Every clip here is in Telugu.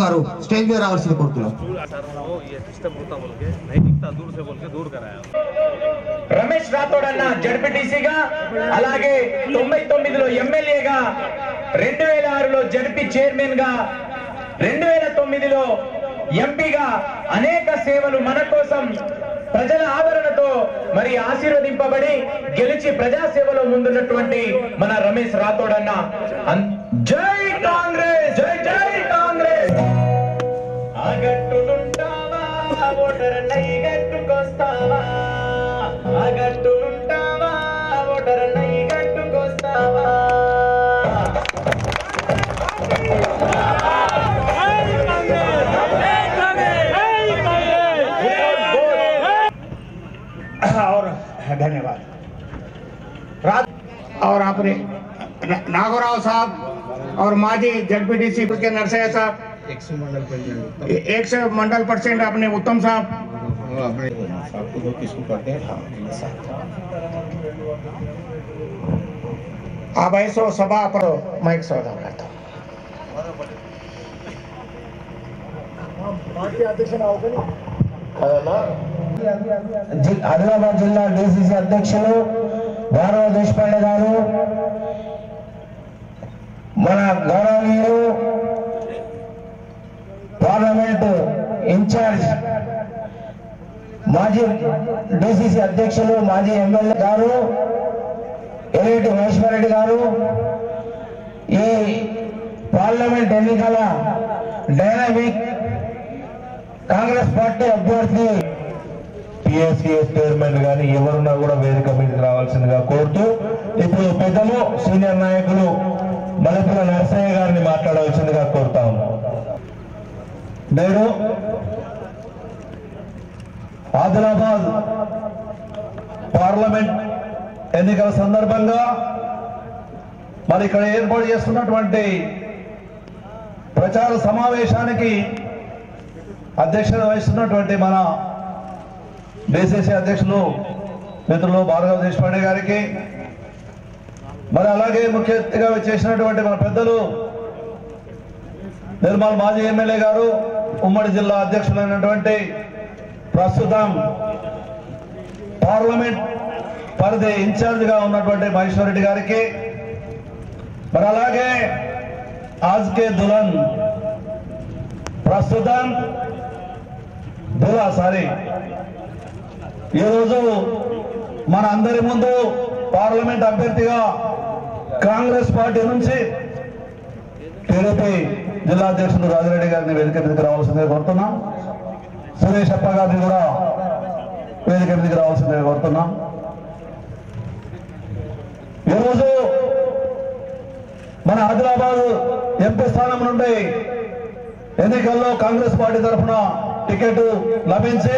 गारू स्टेज पे रावाल्సింది కోరుతున్నాం। రమేష్ రాథోడ్ అన్న జడ్పీటీసీగా, అలాగే 99లో ఎమ్మెల్యేగా, 2006లో జడ్పీ చైర్మన్ గా, 2009లో ఎంపీగా అనేక సేవలు మన కోసం ప్రజల ఆదరణతో మరి ఆశీర్వదింపబడి గెలిచి ప్రజాసేవలో ముందున్నటువంటి మన రమేష్ రాథోడ్ అన్న జై కాంగ్రెస్, జై జై కాంగ్రెస్। ఆగట్టునుంటావా ఓటర్ నై గట్టుకొస్తావా, ఆగట్టునుంటావా ఓటర్ నై గట్టుకొస్తావా। और धन्यवाद। और आपने नागोराव साहब और माजी जडपीटीसी के नरसैया साहब, 100 मंडल परसेंट अपने उत्तम साहब, आप ऐसो सभा पर माइक सौदा करता ఆదిలాబాద్ జిల్లా డిసిసి అధ్యక్షులు గౌరవ దేశపాండే గారు, మన గౌరవనీయులు పార్లమెంట్ ఇన్ఛార్జ్ మాజీ డిసిసి అధ్యక్షులు మాజీ ఎమ్మెల్యే గారు ఎల్లేటి మహేశ్వరరెడ్డి గారు, ఈ పార్లమెంట్ ఎన్నికల డైనామిక్ కాంగ్రెస్ పార్టీ అభ్యర్థి పిఎస్సిఎస్ చైర్మన్ గాని ఎవరున్నా కూడా వేదిక మీదకి రావాల్సిందిగా కోరుతూ ఇప్పుడు పెద్దలు సీనియర్ నాయకులు మలపుల నరసయ్య గారిని మాట్లాడవలసిందిగా కోరుతా ఉన్నాం। నేడు ఆదిలాబాద్ పార్లమెంట్ ఎన్నికల సందర్భంగా మరి ఇక్కడ ఏర్పాటు చేస్తున్నటువంటి ప్రచార సమావేశానికి అధ్యక్షత వహిస్తున్నటువంటి మన డిసిసి అధ్యక్షులు మిత్రులు భార్గవ దేశపాండే గారికి, మరి అలాగే ముఖ్య అతిథిగా చేసినటువంటి మన పెద్దలు నిర్మల్ మాజీ ఎమ్మెల్యే గారు, ఉమ్మడి జిల్లా అధ్యక్షులైనటువంటి ప్రస్తుతం పార్లమెంట్ పరిధి ఇన్ఛార్జ్ గా ఉన్నటువంటి మహేశ్వరరెడ్డి గారికి, మరి అలాగే ఆజ్కే దుల్హన్ ప్రస్తుతం ఈరోజు మన అందరి ముందు పార్లమెంట్ అభ్యర్థిగా కాంగ్రెస్ పార్టీ నుంచి టీడీపీ జిల్లా అధ్యక్షుడు రాజిరెడ్డి గారిని వేదిక మీదకి రావాల్సిందిగా కోరుతున్నాం। సురేష్ అప్ప గారిని కూడా వేదిక మీదకి రావాల్సిందిగా కోరుతున్నాం। ఈరోజు మన ఆదిలాబాద్ ఎంపీ స్థానం నుండి ఎన్నికల్లో కాంగ్రెస్ పార్టీ తరఫున టికెట్ లభించి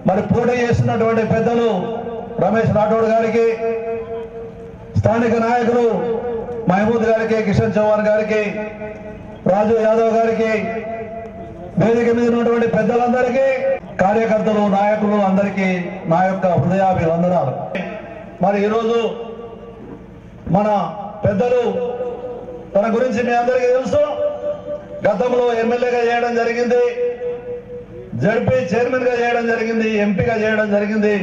మరి పోటీ చేస్తున్నటువంటి పెద్దలు రమేష్ రాథోడ్ గారికి, స్థానిక నాయకులు మహమూద్ గారికి, కిషన్ చౌహాన్ గారికి, రాజు యాదవ్ గారికి, వేదిక మీద ఉన్నటువంటి పెద్దలందరికీ, కార్యకర్తలు నాయకులు అందరికీ నా యొక్క హృదయాభివందనాలు। మరి ఈరోజు మన పెద్దలు తన గురించి మీ అందరికీ తెలుసు, గతంలో ఎమ్మెల్యేగా చేయడం జరిగింది, జడ్పీ చైర్మన్ గా చేయడం జరిగింది, ఎంపీగా చేయడం జరిగింది।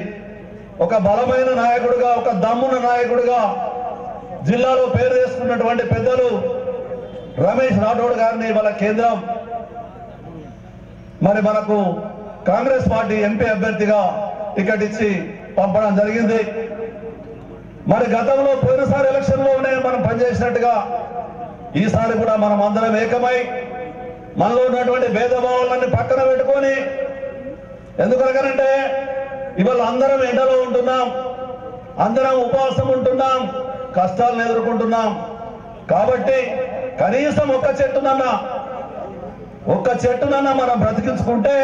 ఒక బలమైన నాయకుడుగా, ఒక దమ్మున్న నాయకుడుగా జిల్లాలో పేరు చేసుకున్నటువంటి పెద్దలు రమేష్ రాథోడ్ గారిని వాళ్ళ కేంద్రం మరి మనకు కాంగ్రెస్ పార్టీ ఎంపీ అభ్యర్థిగా టికెట్ ఇచ్చి పంపడం జరిగింది। మరి గతంలో పోయినసారి ఎలక్షన్ లోనే మనం పనిచేసినట్టుగా ఈసారి కూడా మనం అందరం ఏకమై మనలో ఉన్నటువంటి భేదభావాలన్నీ పక్కన పెట్టుకొని, ఎందుకనగానంటే ఇవాళ అందరం ఎండలో ఉంటున్నాం, అందరం ఉపవాసం ఉంటున్నాం, కష్టాలను ఎదుర్కొంటున్నాం। కాబట్టి కనీసం ఒక్క చెట్టునన్నా మనం బ్రతికించుకుంటే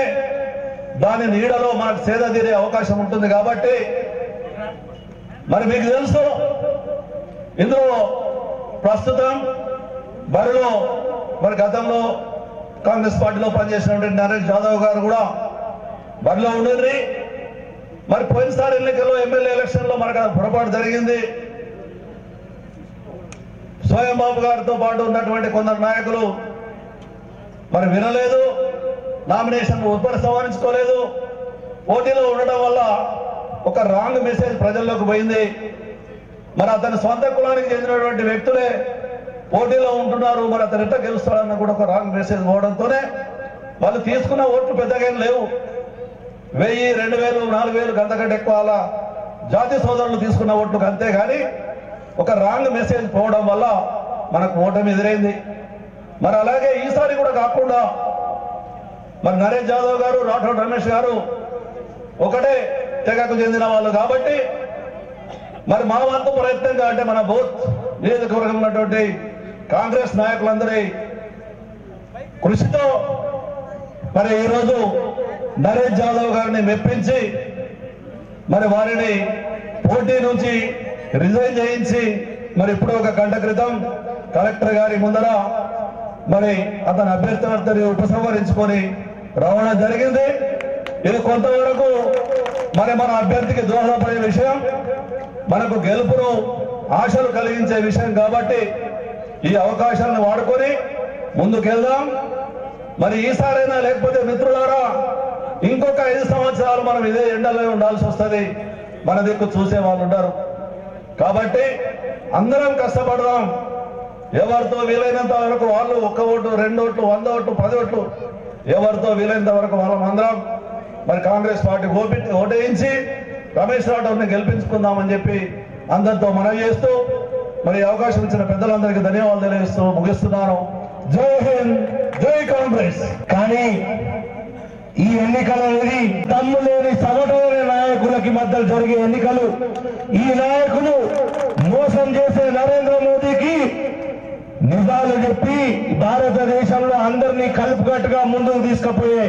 దాని నీడలో మనకు సేద తీరే అవకాశం ఉంటుంది। కాబట్టి మరి మీకు తెలుసు, ఇందులో ప్రస్తుతం బరిలో మరి గతంలో కాంగ్రెస్ పార్టీలో పనిచేసినటువంటి నరేష్ యాదవ్ గారు కూడా బరిలో ఉండండి. మరి పోయినసారి ఎన్నికల్లో ఎమ్మెల్యే ఎలక్షన్ లో మనకు పొరపాటు జరిగింది. స్వయం బాబు గారితో పాటు ఉన్నటువంటి కొందరు నాయకులు మరి వినలేదు, నామినేషన్ ఉపసంహరించుకోలేదు. పోటీలో ఉండడం వల్ల ఒక రాంగ్ మెసేజ్ ప్రజల్లోకి పోయింది. మరి అతని సొంత కులానికి చెందినటువంటి వ్యక్తులే పోటీలో ఉంటున్నారు, మరి అతను ఎట్లా గెలుస్తాడన్న కూడా ఒక రాంగ్ మెసేజ్ పోవడంతోనే వాళ్ళు తీసుకున్న ఓట్లు పెద్దగా లేవు. 1000, 2000, 4000 అంతకంటే ఎక్కువ అలా జాతి సోదరులు తీసుకున్న ఓట్లు అంతే. కానీ ఒక రాంగ్ మెసేజ్ పోవడం వల్ల మనకు ఓటమి ఎదురైంది. మరి అలాగే ఈసారి కూడా కాకుండా మరి నరేష్ యాదవ్ గారు, రాఠోడ్ రమేష్ గారు ఒకటే తెగకు చెందిన వాళ్ళు కాబట్టి మరి మా వంతు ప్రయత్నంగా అంటే మన బోత్ నియోజకవర్గం ఉన్నటువంటి కాంగ్రెస్ నాయకులందరి కృషితో మరి ఈరోజు నరేష్ యాదవ్ గారిని మెప్పించి మరి వారిని పోటీ నుంచి రిజైన్ చేయించి మరి ఇప్పుడు ఒక గంట క్రితం కలెక్టర్ గారి ముందర మరి అతని అభ్యర్థిని ఉపసంహరించుకొని రావడం జరిగింది. ఇది కొంతవరకు మరి మన అభ్యర్థికి దోహదపడే విషయం, మనకు గెలుపును ఆశలు కలిగించే విషయం కాబట్టి ఈ అవకాశాలను వాడుకొని ముందుకెళ్దాం. మరి ఈసారైనా లేకపోతే మిత్రులారా ఇంకొక 5 సంవత్సరాలు మనం ఇదే ఎండలో ఉండాల్సి వస్తుంది. మన దిక్కు చూసే వాళ్ళు ఉంటారు కాబట్టి అందరం కష్టపడదాం. ఎవరితో వీలైనంత వరకు వాళ్ళు 1 ఓటు, 2 ఓట్లు, 100 ఓట్లు, 10 ఓట్లు ఎవరితో వీలైనంత వరకు వాళ్ళం అందరం మరి కాంగ్రెస్ పార్టీ ఓటేయించి రమేష్ రాఠోడ్ని గెలిపించుకుందామని చెప్పి అందరితో మనవి చేస్తూ మరి అవకాశం ఇచ్చిన పెద్దలందరికీ ధన్యవాదాలు తెలియజేస్తూ ముగిస్తున్నాను. జై హింద్, జై కాంగ్రెస్. కానీ ఈ ఎన్నికలు అనేది దమ్ము లేని సగటులైన నాయకులకి మధ్య జరిగే ఎన్నికలు. ఈ నాయకులు మోసం చేసే నరేంద్ర మోదీకి నిజాలు చెప్పి భారతదేశంలో అందరినీ కలుపుకట్టుగా ముందుకు తీసుకుపోయే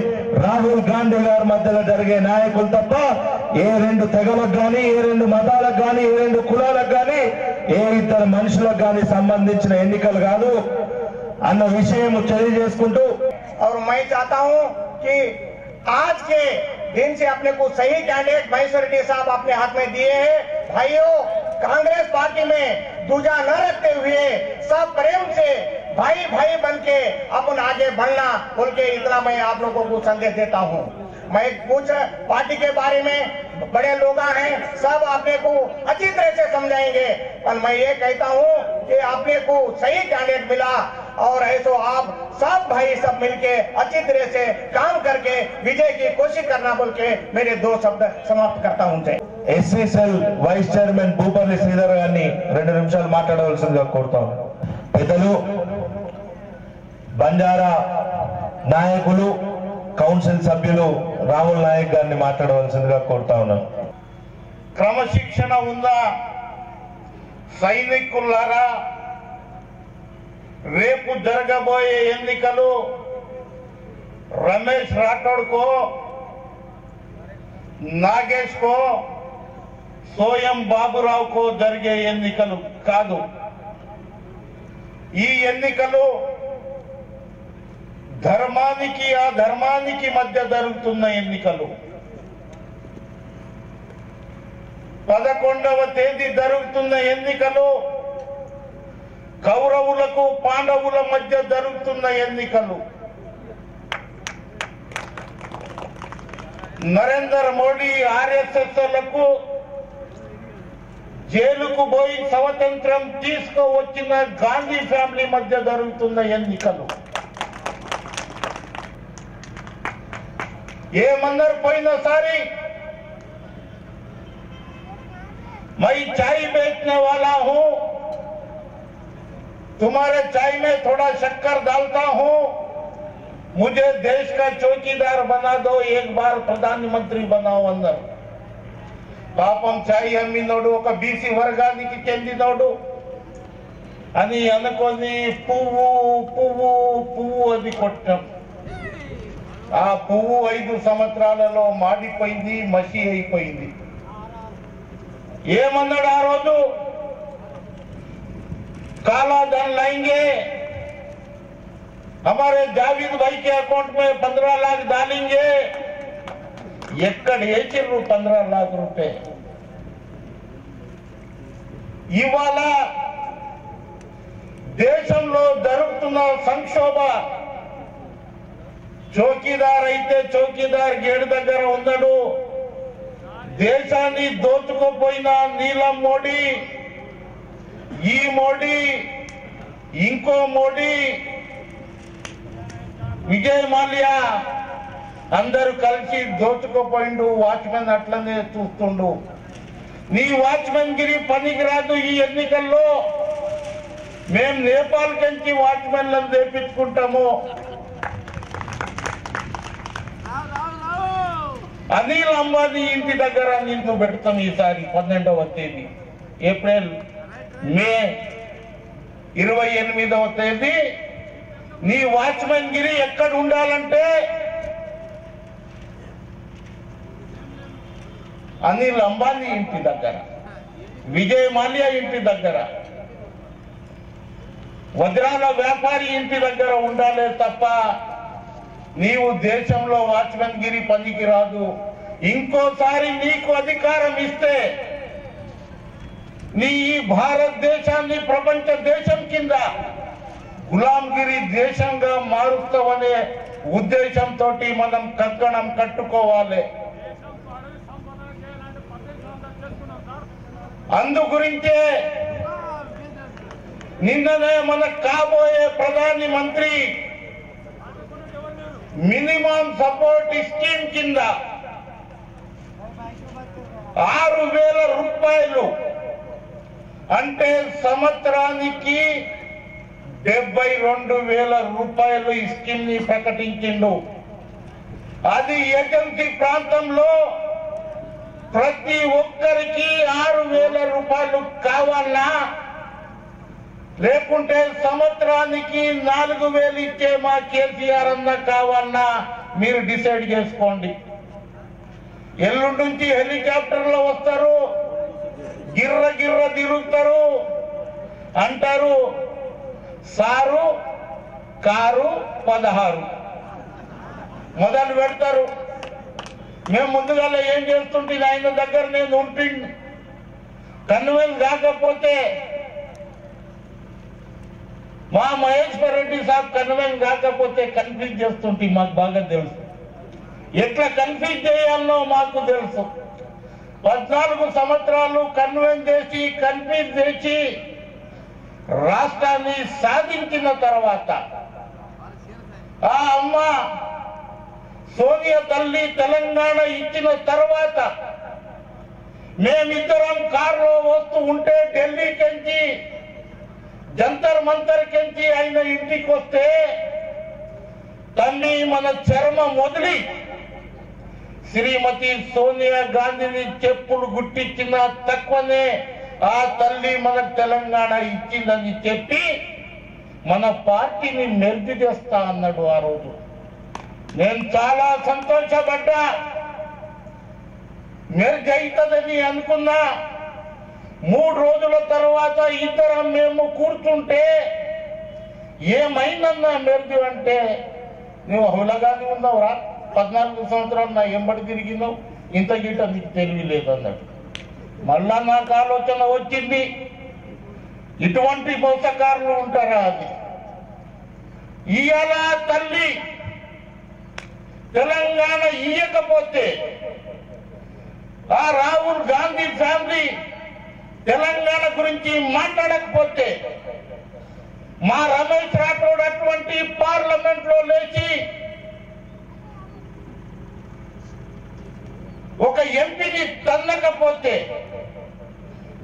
రాహుల్ గాంధీ గారి మధ్యలో జరిగే నాయకులు తప్ప ఏ 2 తెగలకు కానీ, ఏ 2 మతాలకు కానీ, ఏ 2 కులాలకు కానీ, ఏ 2 మనుషులకు కానీ సంబంధించిన ఎన్నికలు కాదు అన్న విషయం తెలియజేసుకుంటూ और मैं चाहता हूं कि आज के दिन से अपने को सही कैंडिडेट महेश्वर रेड्डी साहब अपने हाथ में दिए हैं। भाइयों, कांग्रेस पार्टी में दूजा न रखते हुए सब प्रेम से भाई भाई बन के अपन आगे बढ़ना बोल के इतना मैं आप लोगों को संदेश देता हूं। मैं कुछ पार्टी के बारे में बड़े लोग हैं, सब आपने को अच्छी तरह से समझाएंगे, पर मैं ये कहता हूं कि आपने को सही कैंडिडेट मिला और ऐसो आप सब भाई सब मिलके अच्छी तरह से काम करके विजय की कोशिश करना बोल के मेरे 2 शब्द समाप्त करता हूं। SC cell vice chairman Bhupalli Sridhar గారిని 2 నిమిషాలు మాట్లాడవలసిందిగా కోరుతాను. పెద్దలు, బంజారా నాయకులు, కౌన్సిల్ సభ్యులు రాహుల్ నాయక్ గారిని మాట్లాడవలసిందిగా కోరుతా ఉన్నాను. క్రమశిక్షణ ఉందా సైనికులారా? రేపు జరగబోయే ఎన్నికలు రమేష్ రాఠోడ్ को నాగేష్ को సోయం బాబురావు को జరిగే ఎన్నికలు కాదు. ఈ ఎన్నికలు ధర్మానికి అధర్మానికి మధ్య జరుగుతున్న ఎన్నికలు. 11వ తేదీ జరుగుతున్న ఎన్నికలు కౌరవులకు పాండవుల మధ్య జరుగుతున్న ఎన్నికలు. నరేంద్ర మోడీ ఆర్ఎస్ఎస్లకు జైలుకు పోయి స్వాతంత్రం తీసుకువచ్చిన గాంధీ ఫ్యామిలీ మధ్య జరుగుతున్న ఎన్నికలు. ఏమన్నారు పోయినసారి? मैं चाय बेचने वाला हूं, तुम्हारे चाय में थोड़ा शक्कर डालता हूं, मुझे देश का चौकीदार बना दो, एक बार प्रधानमंत्री बनाओ अंदर. పాపం చాయ్ అమ్మినోడు ఒక బీసీ వర్గానికి చెందినోడు అని అనుకొని పువ్వు పువ్వు పువ్వు అని కొట్టాం. ఆ పువ్వు 5 సంవత్సరాలలో మాడిపోయింది, మసి అయిపోయింది. ఏమన్నాడు ఆ రోజు? కాలా ధన్ లైంగే, हमारे जावेद भाई के अकाउंट में 15 लाख डालेंगे। ఎక్కడ వేసిర్రు 15 लाख रुपए? ఇవాళ దేశంలో జరుగుతున్న సంక్షోభ, చౌకీదార్ అయితే చౌకీదార్ గేడు దగ్గర ఉన్నాడు. దేశాన్ని దోచుకోపోయిన నీలం మోడీ, ఈ మోడీ, ఇంకో మోడీ, విజయ్ మాల్యా అందరూ కలిసి దోచుకోపోయిండు. వాచ్మెన్ అట్లనే చూస్తుండు. నీ వాచ్మెన్ గిరి పనికి రాదు. ఈ ఎన్నికల్లో మేము నేపాల్ నుంచి వాచ్మెన్లను తెప్పించుకుంటాము. అనిల్ అంబానీ ఇంటి దగ్గర నిన్ను పెడతాం ఈసారి 12వ తేదీ ఏప్రిల్, మే 28వ తేదీ. నీ వాచ్మెన్ గిరి ఎక్కడ ఉండాలంటే అనిల్ అంబానీ ఇంటి దగ్గర, విజయ్ మాల్యా ఇంటి దగ్గర, వజ్రాల వ్యాపారి ఇంటి దగ్గర ఉండాలే తప్ప నీవు దేశంలో వాచ్మెన్ గిరి పనికి రాదు. ఇంకోసారి నీకు అధికారం ఇస్తే నీ ఈ భారతదేశాన్ని ప్రపంచ దేశం కింద గులాంగిరి దేశంగా మారుస్తామనే ఉద్దేశంతో మనం కంకణం కట్టుకోవాలి. అందు గురించే నిన్ననే మన కాబోయే ప్రధాని మంత్రి మినిమం సపోర్ట్ స్కీమ్ కింద 6,000 రూపాయలు అంటే సంవత్సరానికి 72,000 రూపాయలు ఈ స్కీమ్ ని ప్రకటించిండు. అది ఏజెన్సీ ప్రాంతంలో ప్రతి ఒక్కరికి 6,000 రూపాయలు కావాలన్నా, లేకుంటే సంవత్సరానికి 4,000 ఇచ్చే మా కేసీఆర్ అన్న కావాలన్నా మీరు డిసైడ్ చేసుకోండి. ఎల్లుండి నుంచి హెలికాప్టర్లో వస్తారు, గిర్ర గిర్ర తిరుగుతారు, అంటారు సారు కారు 16 మొదలు పెడతారు. మేము ముందుగా ఏం చేస్తుంటే ఆయన దగ్గర నేను ఉంటుంది, కన్వెన్స్ కాకపోతే మా మహేశ్వర్ రెడ్డి సాబ్ కన్వెన్స్ కాకపోతే కన్ఫ్యూజ్ చేస్తుంటే మాకు బాగా తెలుసు. ఎట్లా కన్ఫ్యూజ్ చేయాలనో మాకు తెలుసు. 14 సంవత్సరాలు కన్వెన్స్ చేసి కన్ఫ్యూజ్ చేసి రాష్ట్రాన్ని సాధించిన తర్వాత ఆ అమ్మ సోనియా తల్లి తెలంగాణ ఇచ్చిన తర్వాత మేమిద్దరం కారులో వస్తూ ఉంటే ఢిల్లీ కెంచి జంతర్ మంతర్ కెంచి ఆయన ఇంటికి వస్తే తల్లి మన చర్మం వదిలి శ్రీమతి సోనియా గాంధీని చెప్పులు గుట్టించిన తక్కువనే ఆ తల్లి మన తెలంగాణ ఇచ్చిందని చెప్పి మన పార్టీని మెర్జి చేస్తా అన్నాడు ఆ రోజు. నేను చాలా సంతోషపడ్డా. మెర్జ్ అవుతుందని అనుకున్నా. 3 రోజుల తర్వాత ఇద్దరం మేము కూర్చుంటే ఏమైందన్నా మెర్జ్ అంటే, నువ్వు హులగానే ఉన్నావురా, 14 సంవత్సరాలు నా ఎంబడి తిరిగినావు, ఇంత గీట నీకు తెలియలేదు అన్నాడు. మళ్ళా నాకు ఆలోచన వచ్చింది, ఇటువంటి మోసకారులు ఉంటారా అని. ఇవాళ తల్లి తెలంగాణ ఇయ్యకపోతే ఆ రాహుల్ గాంధీ ఫ్యామిలీ తెలంగాణ గురించి మాట్లాడకపోతే మా రమేష్ రాఠోడ్ అటువంటి పార్లమెంట్ లో లేచి ఒక ఎంపీని తన్నకపోతే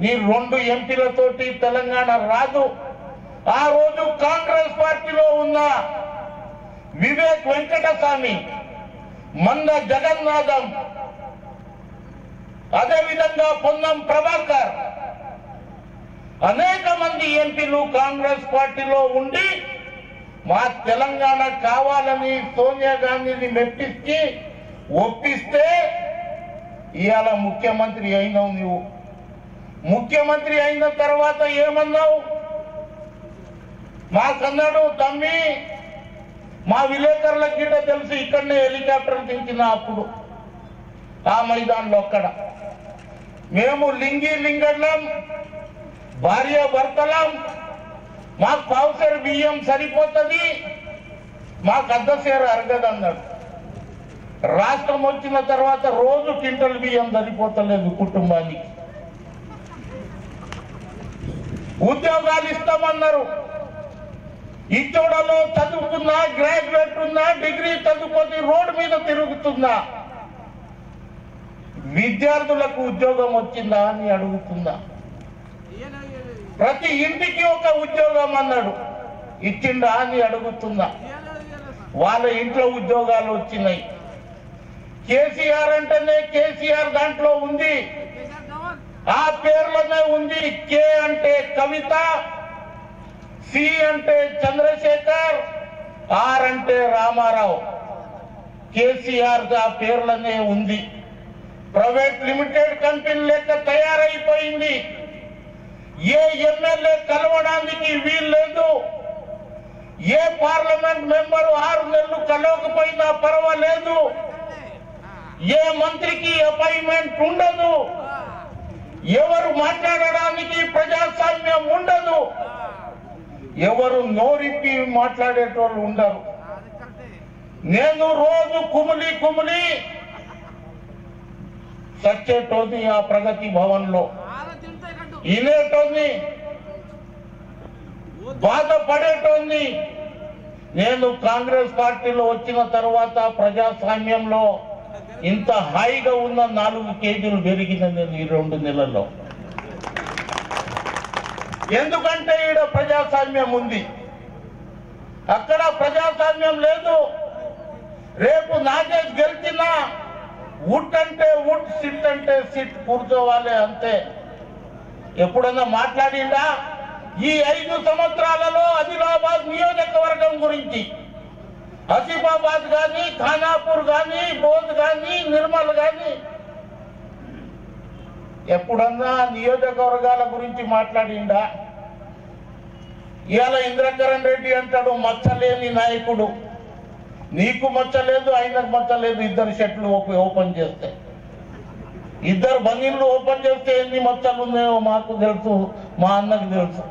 నీ 2 ఎంపీలతోటి తెలంగాణ రాదు. ఆ రోజు కాంగ్రెస్ పార్టీలో ఉన్న వివేక్ వెంకటస్వామి, మంద జగన్నాథం, అదేవిధంగా పొన్నం ప్రభాకర్, అనేక మంది ఎంపీలు కాంగ్రెస్ పార్టీలో ఉండి మా తెలంగాణ కావాలని సోనియా గాంధీని మెప్పించి ఒప్పిస్తే ఇవాళ ముఖ్యమంత్రి అయినావు. నువ్వు ముఖ్యమంత్రి అయిన తర్వాత ఏమన్నావు? మాకన్నాడు, తమ్మి మా విలేకరులకు గిట్ట తెలుసు, ఇక్కడనే హెలికాప్టర్ దించిన అప్పుడు ఆ మైదానంలో అక్కడ మేము లింగడ్లం, భార్య భర్తలం, మాకు పావుసేరు బియ్యం సరిపోతుంది, మాకు అర్ధసేరు అరగదు అన్నాడు. రాష్ట్రం వచ్చిన తర్వాత రోజు క్వింటల్ బియ్యం సరిపోతలేదు కుటుంబానికి. ఉద్యోగాలు ఇస్తామన్నారు. ఇచ్చోడలో చదువుకున్నా, గ్రాడ్యుయేట్ ఉన్నా, డిగ్రీ చదువుకొని రోడ్డు మీద తిరుగుతున్నా, విద్యార్థులకు ఉద్యోగం వచ్చిందా అని అడుగుతుందా? ప్రతి ఇంటికి ఒక ఉద్యోగం అన్నాడు, ఇచ్చిందా అని అడుగుతుందా? వాళ్ళ ఇంట్లో ఉద్యోగాలు వచ్చినాయి. కేసీఆర్ అంటేనే కేసీఆర్ దాంట్లో ఉంది, ఆ పేర్లోనే ఉంది. కే అంటే కవిత, సి అంటే చంద్రశేఖర్, ఆర్ అంటే రామారావు. కేసీఆర్ ఆ పేర్లోనే ఉంది. ప్రైవేట్ లిమిటెడ్ కంపెనీ లెక్క తయారైపోయింది. ఏ ఎమ్మెల్యే కలవడానికి వీల్లేదు, ఏ పార్లమెంట్ మెంబరు 6 నెలలు కలవకపోయినా పర్వాలేదు, ఏ మంత్రికి అపాయింట్మెంట్ ఉండదు, ఎవరు మాట్లాడడానికి ప్రజాస్వామ్యం ఉండదు, ఎవరు నోరిప్పి మాట్లాడేటోళ్ళు ఉండరు. నేను రోజు కుమిలి సచ్చేటోని ఆ ప్రగతి భవన్ లో, వినేటోని, బాధపడేటోని. నేను కాంగ్రెస్ పార్టీలో వచ్చిన తర్వాత ప్రజాస్వామ్యంలో ఇంత హాయిగా ఉన్న 4 కేజీలు పెరిగిన నేను ఈ 2 నెలల్లో. ఎందుకంటే ఈడ ప్రజాస్వామ్యం ఉంది, అక్కడ ప్రజాస్వామ్యం లేదు. రేపు నాగేష్ గెలిచినా వుడ్ అంటే వుడ్, సిట్ అంటే సిట్ కూర్చోవాలి అంతే. ఎప్పుడన్నా మాట్లాడిందా ఈ 5 సంవత్సరాలలో ఆదిలాబాద్ నియోజకవర్గం గురించి? ఆసిఫాబాద్ కానీ, ఖానాపూర్ కానీ, బోధ్ కానీ, నిర్మల్ కానీ ఎప్పుడన్నా నియోజకవర్గాల గురించి మాట్లాడిందా? ఇవాళ ఇంద్రకరణ్ రెడ్డి అంటాడు మచ్చలేని నాయకుడు. నీకు మచ్చలేదు, ఆయనకు మచ్చలేదు. 2 షర్ట్లు ఓపెన్ చేస్తే, 2 బంగిళ్ళు ఓపెన్ చేస్తే ఎన్ని మచ్చలు ఉన్నాయో మాకు తెలుసు, మా అన్నకు తెలుసు.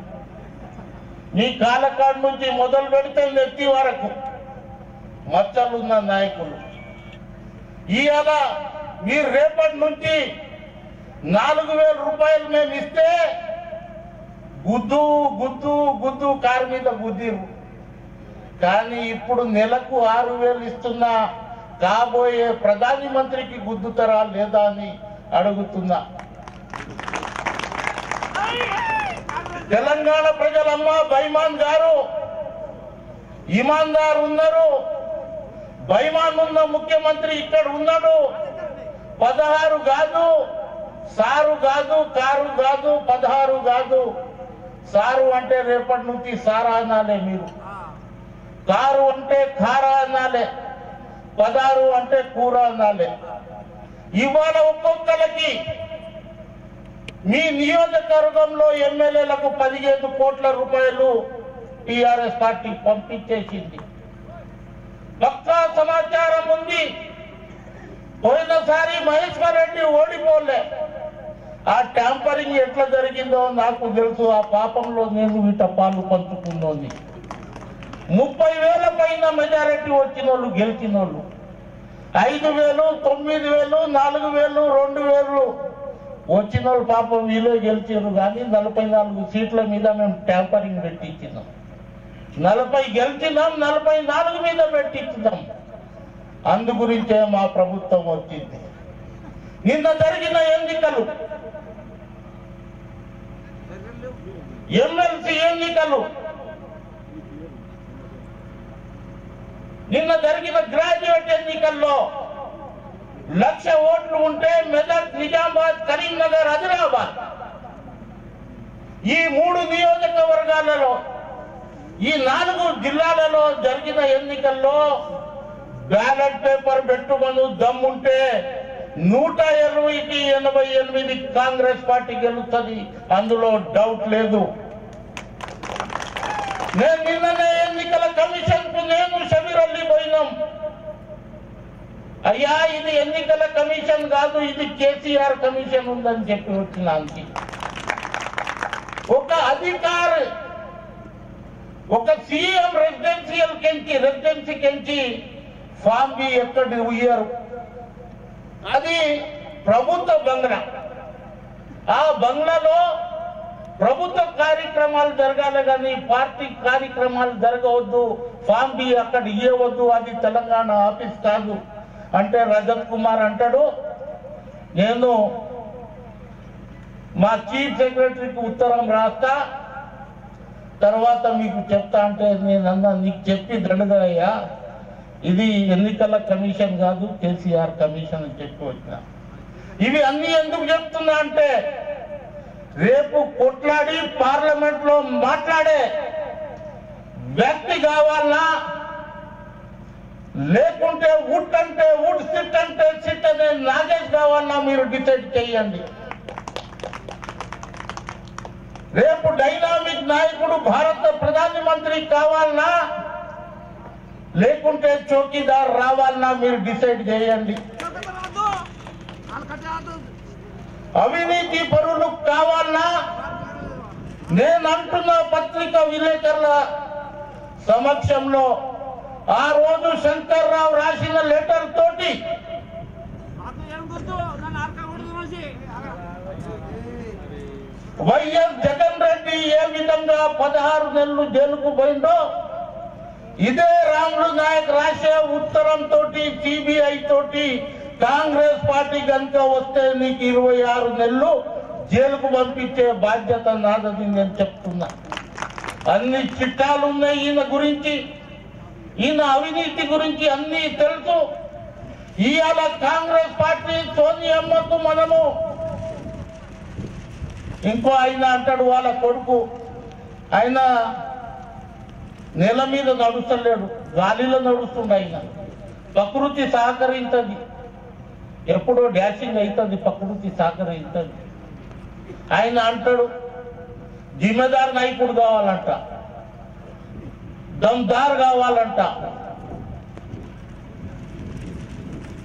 నీ కాలకాడు నుంచి మొదలు పెడితే నెత్తి వరకు మచ్చలున్న నాయకులు. ఇవాళ మీరు రేపటి నుంచి 4,000 రూపాయలు మేము ఇస్తే గుద్దు గుద్దు గుద్దు కారు మీద గుద్దిరు. కానీ ఇప్పుడు నెలకు 6,000 ఇస్తున్నా కాబోయే ప్రధాని మంత్రికి గుద్దుతారా లేదా అని అడుగుతున్నా. తెలంగాణ ప్రజలమ్మ బైమాన్ గారు ఇమాన్దార్ ఉన్నారు. బైమాన్ ఉన్న ముఖ్యమంత్రి ఇక్కడ ఉన్నాడు. 16 కాదు, సారు కాదు, కారు కాదు, 16 కాదు. సారు అంటే రేపటి నుంచి సారా అనాలే మీరు, కారు అంటే ఖారా అనాలే, 16 అంటే కూర అనాలే. ఇవాళ ఒక్కొక్కరికి మీ నియోజకవర్గంలో ఎమ్మెల్యేలకు 15 కోట్ల రూపాయలు టిఆర్ఎస్ పార్టీ పంపించేసింది. పక్కా సమాచారం ఉంది. పోయినసారి మహేశ్వర్ రెడ్డి ఓడిపోలే. ఆ ట్యాంపరింగ్ ఎట్లా జరిగిందో నాకు తెలుసు. ఆ పాపంలో నేను వీట పాలు పంచుకున్నోంది. 30,000 పైన మెజారిటీ వచ్చిన వాళ్ళు, గెలిచిన వాళ్ళు 5,000, 9,000, 4,000, 2,000 వచ్చిన వాళ్ళు పాపం వీళ్ళే గెలిచారు. కానీ 44 సీట్ల మీద మేము ట్యాంపరింగ్ పెట్టించినాం. 40 గెలిచినాం, 44 మీద పెట్టించినాం. అందు గురించే మా ప్రభుత్వం వచ్చింది. నిన్న జరిగిన ఎన్నికలు, ఎమ్మెల్సీ ఎన్నికలు, నిన్న జరిగిన గ్రాడ్యుయేట్ ఎన్నికల్లో 1,00,000 ఓట్లు ఉంటే మెదక్, నిజామాబాద్, కరీంనగర్, ఆదిలాబాద్ ఈ 3 నియోజకవర్గాలలో, ఈ 4 జిల్లాలలో జరిగిన ఎన్నికల్లో బ్యాలెట్ పేపర్ పెట్టుమను దమ్ముంటే 120కి 88 కాంగ్రెస్ పార్టీ గెలుస్తుంది. అందులో డౌట్ లేదు. నేను నిన్ననే ఎన్నికల కమిషన్ కు నేను షబీర్ అయ్యా ఇది ఎన్నికల కమిషన్ కాదు, ఇది కేసీఆర్ కమిషన్ ఉందని చెప్పి వచ్చినానికి ఒక అధికారి ఒక సీఎం రెసిడెన్సీ కెంచి ఫామ్ బి ఎక్కడ ఇయ్యారు. అది ప్రభుత్వ బంగ్లా. ఆ బంగ్లాలో ప్రభుత్వ కార్యక్రమాలు జరగాలి కానీ పార్టీ కార్యక్రమాలు జరగవద్దు, ఫామ్ బి అక్కడ ఇవ్వవద్దు, అది తెలంగాణ ఆఫీస్ కాదు అంటే రజత్ కుమార్ అంటాడు, నేను మా చీఫ్ సెక్రటరీకి ఉత్తరం రాస్తా, తర్వాత మీకు చెప్తా అంటే నేనన్నా నీకు చెప్పి దండగయ్యా, ఇది ఎన్నికల కమిషన్ కాదు కేసీఆర్ కమిషన్ అని చెప్పి వచ్చిన. ఇవి అన్ని ఎందుకు చెప్తున్నా అంటే రేపు కొట్లాడి పార్లమెంట్ లో మాట్లాడే వ్యక్తి కావాలన్నా, లేకుంటే వుడ్ అంటే వుడ్, సిట్ అంటే సిట్ అనే నాగేష్ కావాలన్నా మీరు డిసైడ్ చేయండి. రేపు డైనామిక్ నాయకుడు భారత ప్రధానమంత్రి కావాలన్నా, లేకుంటే చౌకీదార్ రావాలన్నా మీరు డిసైడ్ చేయండి. అవినీతి పరులు కావాలన్నా, నేనంటున్న పత్రిక విలేకరుల సమక్షంలో ఆ రోజు శంకర్రావు రాసిన లెటర్ తోటి వైఎస్ జగన్ రెడ్డి ఏ విధంగా 16 నెలలు జైలుకు పోయిందో, ఇదే రాములు నాయక్ రాసే ఉత్తరం తోటి సిబిఐ తోటి కాంగ్రెస్ పార్టీ కనుక వస్తే నీకు 26 నెలలు జైలుకు పంపించే బాధ్యత నాదని నేను చెప్తున్నా. అన్ని చిట్టాలు ఉన్నాయి ఈయన గురించి, ఈయన అవినీతి గురించి అన్ని తెలుసు. ఇవాళ కాంగ్రెస్ పార్టీ సోనియమ్మకు మనము, ఇంకో ఆయన అంటాడు వాళ్ళ కొడుకు, ఆయన నేల మీద నడుస్తలేడు, గాలిలో నడుస్తుండ. ఆయన ప్రకృతి సహకరించది, ఎప్పుడో డాషింగ్ అవుతుంది, ప్రకృతి సహకరించది. ఆయన అంటాడు జిమ్మేదార్ నాయకుడు కావాలంట, దమ్దార్ కావాలంట.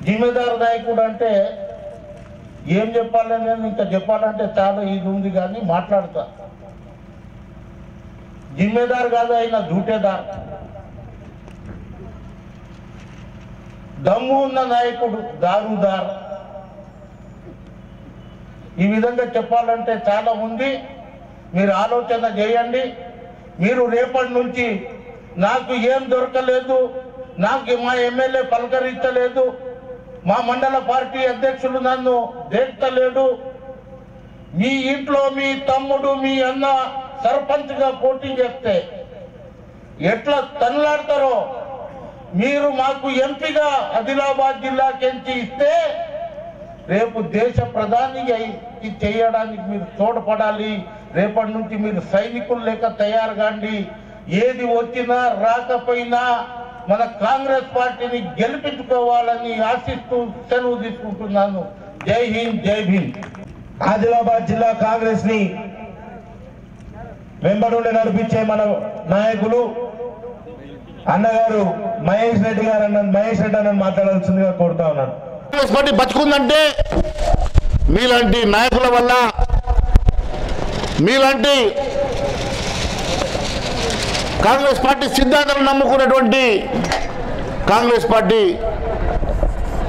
జిమ్మేదార్ నాయకుడు అంటే ఏం చెప్పాలని నేను ఇంకా చెప్పాలంటే చాలా ఇది ఉంది కానీ మాట్లాడతా. జిమ్మేదార్ కాదు, ఆయన ధూటేదార్. దమ్ము ఉన్న నాయకుడు దారుదార్. ఈ విధంగా చెప్పాలంటే చాలా ఉంది, మీరు ఆలోచన చేయండి. మీరు రేపటి నుంచి నాకు ఏం దొరకలేదు, నాకు మా ఎమ్మెల్యే పలకరించలేదు, మా మండల పార్టీ అధ్యక్షులు నన్ను దేక్తలేడు, మీ ఇంట్లో మీ తమ్ముడు మీ అన్న సర్పంచ్ గా పోటీ చేస్తే ఎట్లా తనలాడతారో, మీరు మాకు ఎంపీగా ఆదిలాబాద్ జిల్లాకెంచి ఇస్తే రేపు దేశ ప్రధానిగా చేయడానికి మీరు తోడ్పడాలి. రేపటి నుంచి మీరు సైనికులు లేక తయారు కాండి. ఏది వచ్చినా రాకపోయినా మన కాంగ్రెస్ పార్టీని గెలిపించుకోవాలని ఆశిస్తూ సెలవు తీసుకుంటున్నాను. జై హింద్, జై భీమ్. ఆదిలాబాద్ జిల్లా కాంగ్రెస్ ని వెంబడి నడిపించే మన నాయకులు అన్నగారు మహేష్ రెడ్డి అన్న మాట్లాడాల్సిందిగా కోరుతా ఉన్నాను. కాంగ్రెస్ పార్టీ బతుకుందంటే మీలాంటి నాయకుల వల్ల, మీలాంటి కాంగ్రెస్ పార్టీ సిద్ధాంతాలను నమ్ముకున్నటువంటి కాంగ్రెస్ పార్టీ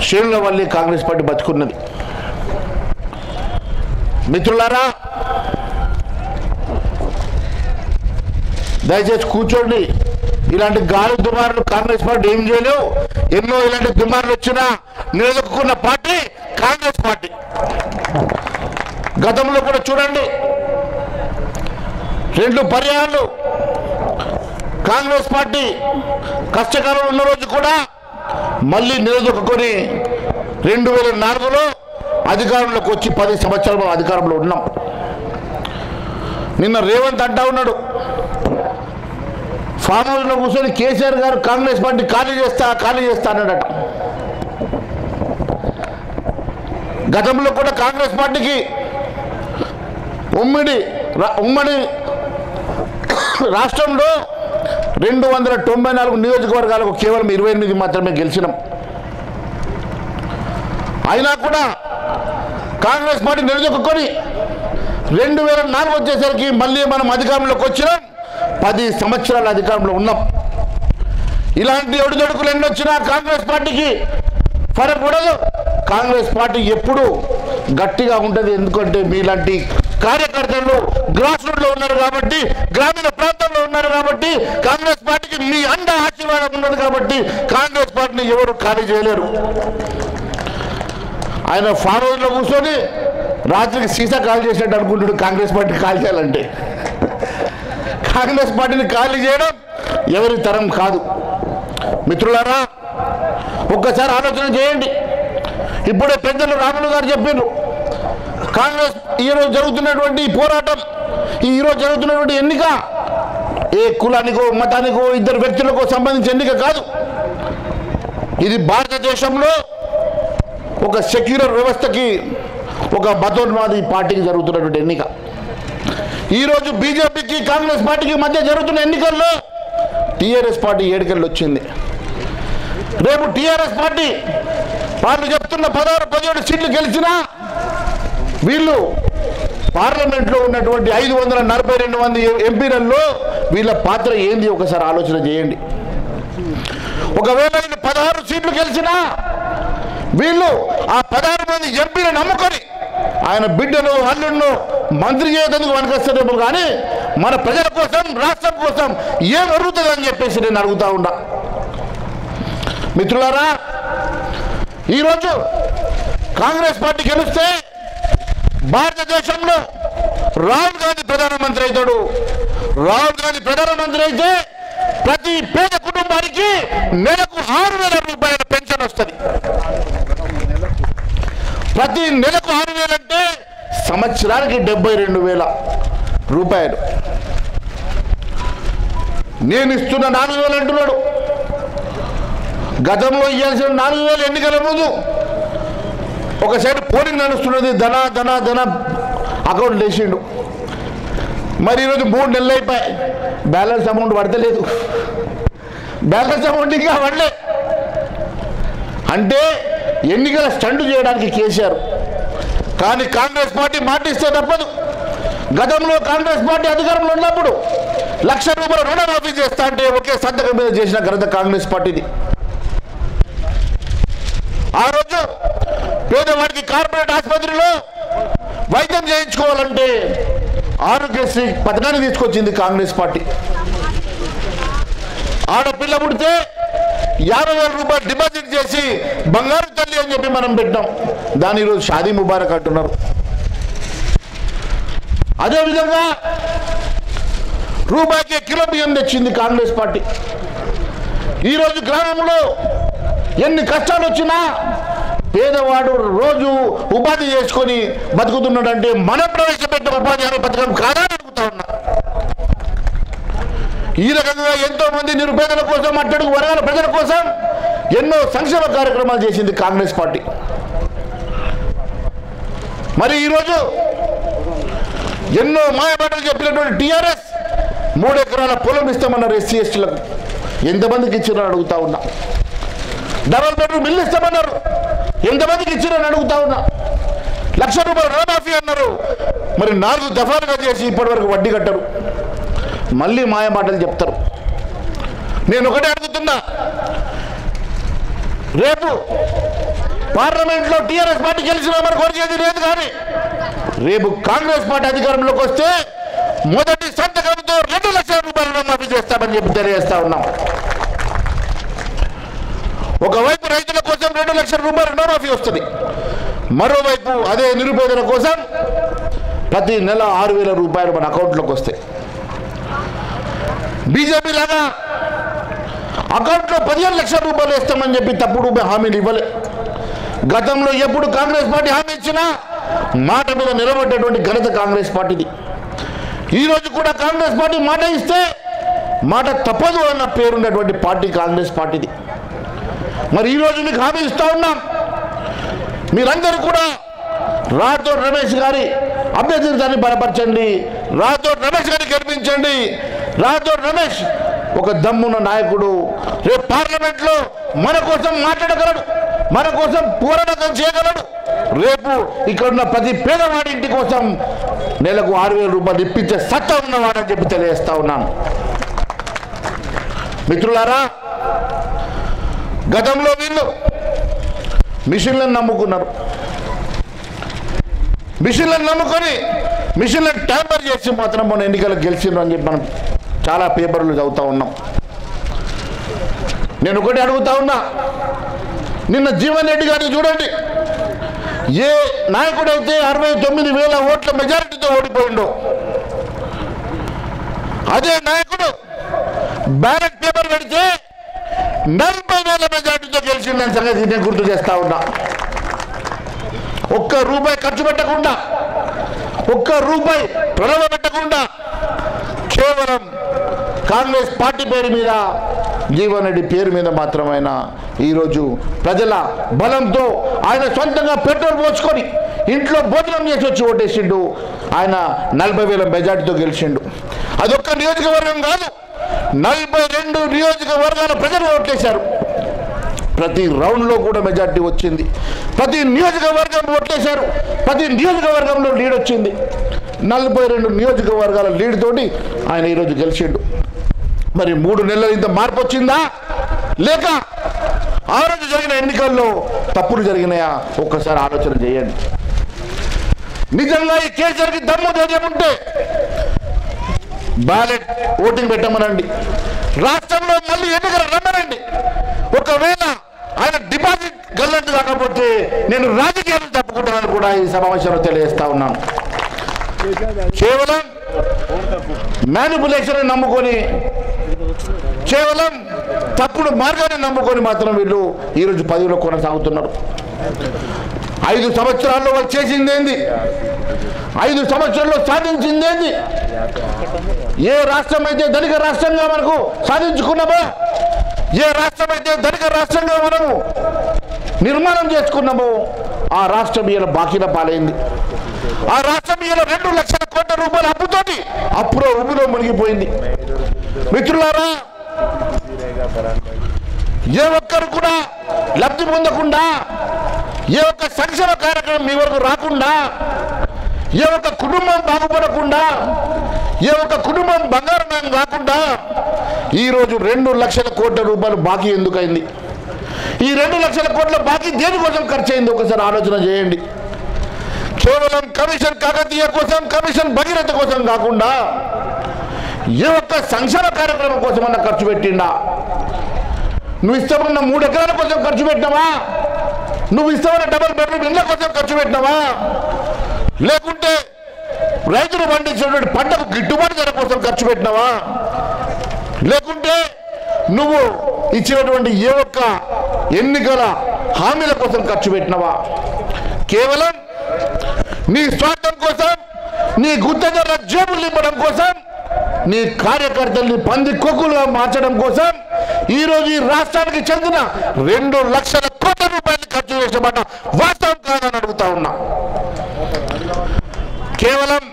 శ్రేణుల వల్లే కాంగ్రెస్ పార్టీ బతుకున్నది. మిత్రులారా, దయచేసి కూర్చోండి. ఇలాంటి గాలి దుమారులు కాంగ్రెస్ పార్టీ ఏం చేయలేవు. ఎన్నో ఇలాంటి దుమారులు వచ్చినా నిలదొక్కున్న పార్టీ కాంగ్రెస్ పార్టీ. గతంలో కూడా చూడండి, 2 పర్యాయాలు కాంగ్రెస్ పార్టీ కష్టకాలంలో ఉన్న రోజు కూడా మళ్ళీ నిలదొక్కుని 2004లో అధికారంలోకి వచ్చి 10 సంవత్సరాలు అధికారంలో ఉన్నాం. నిన్న రేవంత్ అంటా ఉన్నాడు, ఫామ్ హౌస్లో కూర్చొని కేసీఆర్ గారు కాంగ్రెస్ పార్టీ ఖాళీ చేస్తా అన్నాడట. గతంలో కూడా కాంగ్రెస్ పార్టీకి ఉమ్మడి రాష్ట్రంలో 294 నియోజకవర్గాలకు కేవలం 28 మాత్రమే గెలిచినాం. అయినా కూడా కాంగ్రెస్ పార్టీ నిలదొక్కుని 2004 వచ్చేసరికి మళ్ళీ మనం అధికారంలోకి వచ్చినాం. 10 సంవత్సరాల అధికారంలో ఉన్నాం. ఇలాంటి ఒడిదొడుకులు ఎన్ని వచ్చినా కాంగ్రెస్ పార్టీకి ఫరక్ పడదు. కాంగ్రెస్ పార్టీ ఎప్పుడు గట్టిగా ఉంటుంది. ఎందుకంటే మీలాంటి కార్యకర్తలు గ్రాస్ రూట్ లో ఉన్నారు కాబట్టి, గ్రామీణ ప్రాంతంలో ఉన్నారు కాబట్టి, కాంగ్రెస్ పార్టీకి మీ అండ ఆశీర్వాదం ఉన్నది కాబట్టి కాంగ్రెస్ పార్టీని ఎవరు ఖాళీ చేయలేరు. ఆయన ఫామ్ హౌస్ లో కూర్చొని రాత్రికి సీసా ఖాళీ చేసినట్టు అనుకుంటాడు. కాంగ్రెస్ పార్టీ ఖాళీ చేయాలంటే కాంగ్రెస్ పార్టీని ఖాళీ చేయడం ఎవరి తరం కాదు. మిత్రులారా, ఒక్కసారి ఆలోచన చేయండి. ఇప్పుడే పెద్దలు రాములు గారు చెప్పారు, కాంగ్రెస్ ఈరోజు జరుగుతున్నటువంటి పోరాటం, ఈరోజు జరుగుతున్నటువంటి ఎన్నిక ఏ కులానికో మతానికో ఇద్దరు వ్యక్తులకో సంబంధించిన ఎన్నిక కాదు. ఇది భారతదేశంలో ఒక సెక్యులర్ వ్యవస్థకి, ఒక మతోన్మాది పార్టీకి జరుగుతున్నటువంటి ఎన్నిక. ఈరోజు బీజేపీకి కాంగ్రెస్ పార్టీకి మధ్య జరుగుతున్న ఎన్నికల్లో టీఆర్ఎస్ పార్టీ ఏడుకెళ్ళి వచ్చింది. రేపు టీఆర్ఎస్ పార్టీ వాళ్ళు చెప్తున్న 16-17 సీట్లు గెలిచినా వీళ్ళు పార్లమెంట్లో ఉన్నటువంటి 542 మంది ఎంపీలలో వీళ్ళ పాత్ర ఏంది ఒకసారి ఆలోచన చేయండి. ఒకవేళ 16 సీట్లు గెలిచినా వీళ్ళు ఆ 16 మంది ఎంపీలను నమ్ముకొని ఆయన బిడ్డను అల్లుడిను మంత్రి చేయడానికి వనకొస్తారేమో కానీ మన ప్రజల కోసం, రాష్ట్రం కోసం ఏం జరుగుతుందని చెప్పేసి నేను అడుగుతా ఉన్నా. మిత్రులారా, ఈరోజు కాంగ్రెస్ పార్టీ గెలిస్తే భారతదేశంలో రాహుల్ గాంధీ ప్రధానమంత్రి అవుతాడు. రాహుల్ గాంధీ ప్రధానమంత్రి అయితే ప్రతి పేద కుటుంబానికి నెలకు 6,000 రూపాయల పెన్షన్ వస్తుంది. ప్రతి నెలకు 6,000 అంటే సంవత్సరానికి 72,000 రూపాయలు. నేను ఇస్తున్న 4,000 అంటున్నాడు. గతంలో ఇవ్వాల్సిన 4,000 ఎన్నికల ముందు ఒక సైడ్ పోలింగ్ నడుస్తున్నది, ధన అకౌంట్ వేసిండు. మరి ఈరోజు 3 నెలలు అయిపోయి బ్యాలెన్స్ అమౌంట్ పడతలేదు. బ్యాలెన్స్ అమౌంట్ ఇంకా పడలే. అంటే ఎన్నికల స్టంట్ చేయడానికి కేసీఆర్. కానీ కాంగ్రెస్ పార్టీ మాటిస్తే తప్పదు. గతంలో కాంగ్రెస్ పార్టీ అధికారంలో ఉన్నప్పుడు 1,00,000 రూపాయలు రుణమాఫీ చేస్తా అంటే ఒకే సంతకం మీద చేసిన ఘనత కాంగ్రెస్ పార్టీది. ఆ రోజు పేదవాడికి కార్పొరేట్ ఆసుపత్రిలో వైద్యం చేయించుకోవాలంటే ఆరోగ్యశ్రీ పథకాన్ని తీసుకొచ్చింది కాంగ్రెస్ పార్టీ. ఆడపిల్ల పుడితే 50,000 రూపాయలు డిపాజిట్ చేసి బంగారు తల్లి అని చెప్పి మనం పెట్టాం. దాని ఈరోజు షాదీ ముబారక్ అంటున్నారు. అదేవిధంగా రూపాయికి కిలో బియ్యం తెచ్చింది కాంగ్రెస్ పార్టీ. ఈరోజు గ్రామంలో ఎన్ని కష్టాలు వచ్చినా పేదవాడు రోజు ఉపాధి చేసుకొని బతుకుతున్నాడంటే మనం ప్రవేశపెట్టిన ఉపాధి హామీ పథకం కాదా అని అడుగుతా ఉన్నా. ఈ రకంగా ఎంతో మంది నిరుపేదల కోసం, అట్టడుగు వర్గాల ప్రజల కోసం ఎన్నో సంక్షేమ కార్యక్రమాలు చేసింది కాంగ్రెస్ పార్టీ. మరి ఈరోజు ఎన్నో మాయమాటలు చెప్పినటువంటి టీఆర్ఎస్ 3 ఎకరాల పొలం ఇస్తామన్నారు ఎస్సీ ఎస్టీలకు. ఎంతమందికి ఇచ్చారని అడుగుతా ఉన్నా. డబల్ బెడ్రూమ్ ఇల్లు ఇస్తామన్నారు, ఎంతమందికి ఇచ్చారని అడుగుతా ఉన్నా. 1,00,000 రూపాయలు రుణమాఫీ అన్నారు, మరి 4 దఫాలుగా చేసి ఇప్పటివరకు వడ్డీ కట్టరు. మళ్ళీ మాయమాటలు చెప్తారు. నేను ఒకటే అడుగుతున్నా, రేపు పార్లమెంట్లో టీఆర్ఎస్ పార్టీ గెలిచిన మరి కొరిచేది లేదు. కానీ రేపు కాంగ్రెస్ పార్టీ అధికారంలోకి వస్తే మొదటి సంతకంతో 2,00,000 రూపాయలు రుణమాఫీ చేస్తామని చెప్పి తెలియజేస్తా ఉన్నాం. ఒకవైపు రైతుల కోసం 2,00,000 రూపాయలు రుణమాఫీ వస్తుంది, మరోవైపు అదే నిరుపేదల కోసం ప్రతి నెల 6,000 రూపాయలు మన అకౌంట్లోకి వస్తాయి. బీజేపీ లాగా అకౌంట్లో 15,00,000 రూపాయలు వేస్తామని చెప్పి తప్పుడు హామీలు ఇవ్వలే. గతంలో ఎప్పుడు కాంగ్రెస్ పార్టీ హామీ ఇచ్చినా మాట మీద నిలబడ్డటువంటి ఘనత కాంగ్రెస్ పార్టీది. ఈరోజు కూడా కాంగ్రెస్ పార్టీ మాట ఇస్తే మాట తప్పదు అన్న పేరున్నటువంటి పార్టీ కాంగ్రెస్ పార్టీది. మరి ఈరోజు మీకు హామీ ఇస్తా ఉన్నాం, మీరందరూ కూడా రాథోడ్ రమేష్ గారి అభ్యర్థిని బలపరచండి, రాథోడ్ రమేష్ గారిని గెలిపించండి. రాథోడ్ రమేష్ ఒక దమ్మున్న నాయకుడు, రేపు పార్లమెంట్లో మన కోసం మాట్లాడగలడు. మన కోసం పోరాటం చేయగలడు. రేపు ఇక్కడున్న ప్రతి పేదవాడి ఇంటి కోసం నెలకు 6,000 రూపాయలు ఇప్పించే సత్తా ఉన్నవాడని చెప్పి తెలియజేస్తా ఉన్నాను. మిత్రులారా, గతంలో వీళ్ళు మిషన్లను నమ్ముకున్నారు. మిషన్లను నమ్ముకొని మిషన్లను ట్యాంపర్ చేసి మాత్రం మన ఎన్నికలకు గెలిచిండ్రు అని చెప్పి మనం చాలా పేపర్లు చదువుతూ ఉన్నాం. నేను ఒకటి అడుగుతా ఉన్నా, నిన్న జీవన్ రెడ్డి గారిని చూడండి. ఏ నాయకుడైతే 69,000 ఓట్ల మెజారిటీతో ఓడిపోయిండో అదే నాయకుడు బ్యాలెట్ పేపర్ పెడితే 40,000 మెజారిటీతో గెలిచిందని సంగతి నేను గుర్తు చేస్తా ఉన్నా. ఒక్క రూపాయి ఖర్చు పెట్టకుండా, ఒక్క రూపాయి ప్రలోభ పెట్టకుండా కేవలం కాంగ్రెస్ పార్టీ పేరు మీద, జీవన్ రెడ్డి పేరు మీద మాత్రమైన ఈరోజు ప్రజల బలంతో ఆయన సొంతంగా పెట్రోల్ పోసుకొని ఇంట్లో భోజనం చేసి వచ్చి ఓటేసిండు. ఆయన 40,000 మెజార్టీతో గెలిచిండు. అదొక్క నియోజకవర్గం కాదు, 42 నియోజకవర్గాల ప్రజలు ఓట్లేశారు. ప్రతి రౌండ్లో కూడా మెజార్టీ వచ్చింది. ప్రతి నియోజకవర్గం ఓట్లేశారు. ప్రతి నియోజకవర్గంలో లీడ్ వచ్చింది. 42 నియోజకవర్గాల లీడ్ తోటి ఆయన ఈరోజు గెలిచిండు. మరి 3 నెలలు ఇంత మార్పు వచ్చిందా, లేక ఆ రోజు జరిగిన ఎన్నికల్లో తప్పులు జరిగినాయా? ఒక్కసారి ఆలోచన చేయండి. నిజంగా ఈ కేసీఆర్కి దమ్ము ధైర్యం ఉంటే బ్యాలెట్ ఓటింగ్ పెట్టమనండి, రాష్ట్రంలో మళ్ళీ ఎన్నికలు రమ్మనండి. ఒకవేళ ఆయన డిపాజిట్ గల్లంటు కాకపోతే నేను రాజకీయాలు తప్పుకుంటానని కూడా ఈ సమావేశంలో తెలియజేస్తా ఉన్నాను. కేవలం మ్యానిపులేషన్ నమ్ముకొని, కేవలం తప్పుడు మార్గాన్ని నమ్ముకొని మాత్రం వీళ్ళు ఈరోజు పదవిలో కొనసాగుతున్నారు. 5 సంవత్సరాల్లో వాళ్ళు చేసిందేంది? 5 సంవత్సరాల్లో సాధించిందేంది? ఏ రాష్ట్రం అయితే ధనిక రాష్ట్రంగా మనకు సాధించుకున్నామో, ఏ రాష్ట్రం అయితే ధనిక రాష్ట్రంగా మనము నిర్మాణం చేసుకున్నామో ఆ రాష్ట్రం ఇలా బాకీల పాలైంది. ఆ రాష్ట్రం ఇలా 2 లక్షల కోట్ల రూపాయల అప్పుతోటి అప్పులో ఉప్పులో మునిగిపోయింది. మిత్రులారా, ఏ ఒక్కరు కూడా లబ్ధి పొందకుండా, ఏ ఒక్క సంక్షేమ కార్యక్రమం మీ వరకు రాకుండా, ఏ ఒక్క కుటుంబం బాగుపడకుండా, ఏ ఒక్క కుటుంబం బంగారం కాకుండా ఈరోజు 2 లక్షల కోట్ల రూపాయలు బాకీ ఎందుకైంది? ఈ 2 లక్షల కోట్ల బాకీ దేనికోసం ఖర్చు అయింది? ఒకసారి ఆలోచన చేయండి. కేవలం కమిషన్ కాకతీయ కోసం, కమిషన్ భగీరథ కోసం కాకుండా ఏ ఒక్క సంక్షేమ కార్యక్రమం కోసం అన్న ఖర్చు పెట్టిండా? నువ్వు ఇష్టపడిన 3 ఎకరాల కోసం ఖర్చు పెట్టినావా? నువ్వు ఇష్టమైన డబుల్ బెడ్రూమ్ ఇళ్ళ కోసం ఖర్చు పెట్టినావా? లేకుంటే రైతులు పండించినటువంటి పంటకు గిట్టుబాటు ధర కోసం ఖర్చు పెట్టినావా? లేకుంటే నువ్వు ఇచ్చినటువంటి ఏ ఒక్క ఎన్నికల హామీల కోసం ఖర్చు పెట్టినావా? కేవలం నీ స్వార్థం కోసం, నీ గుత్తెదర జేబులు నింపడం కోసం, నీ కార్యకర్తల్ని పంది కొక్కులుగా మార్చడం కోసం ఈరోజు ఈ రాష్ట్రానికి చెందిన 2 లక్షల కోట్ల రూపాయలు ఖర్చు చేసేమాట వాస్తవం కాదని అడుగుతా ఉన్నా. కేవలం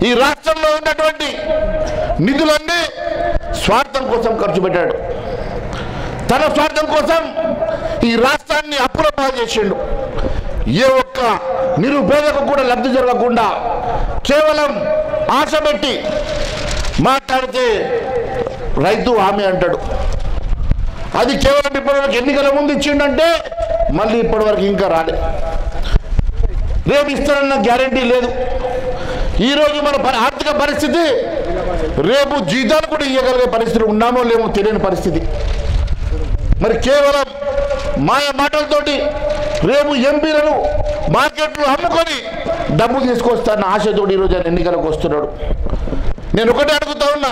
ఈ రాష్ట్రంలో ఉన్నటువంటి నిధులన్నీ స్వార్థం కోసం ఖర్చు పెట్టాడు. తన స్వార్థం కోసం ఈ రాష్ట్రాన్ని అప్పుల పాలు చేసిండు. ఏ ఒక్క నిరుపేదకు కూడా లబ్ధి జరగకుండా కేవలం ఆశ పెట్టి మాట్లాడితే రైతు హామీ అంటాడు. అది కేవలం ఇప్పటివరకు ఎన్నికల ముందు ఇచ్చిండంటే మళ్ళీ ఇప్పటివరకు ఇంకా రాలే. రేపు ఇస్తారన్న గ్యారంటీ లేదు. ఈరోజు మన ఆర్థిక పరిస్థితి, రేపు జీతాలు కూడా ఇవ్వగలిగే పరిస్థితులు ఉన్నామో లేమో తెలియని పరిస్థితి. మరి కేవలం మాయ మాటలతోటి రేపు ఎంపీలను మార్కెట్లు అమ్ముకొని డబ్బు తీసుకొస్తాన్న ఆశతోటి ఈరోజు ఆయన ఎన్నికలకు వస్తున్నాడు. నేను ఒకటే అడుగుతా ఉన్నా,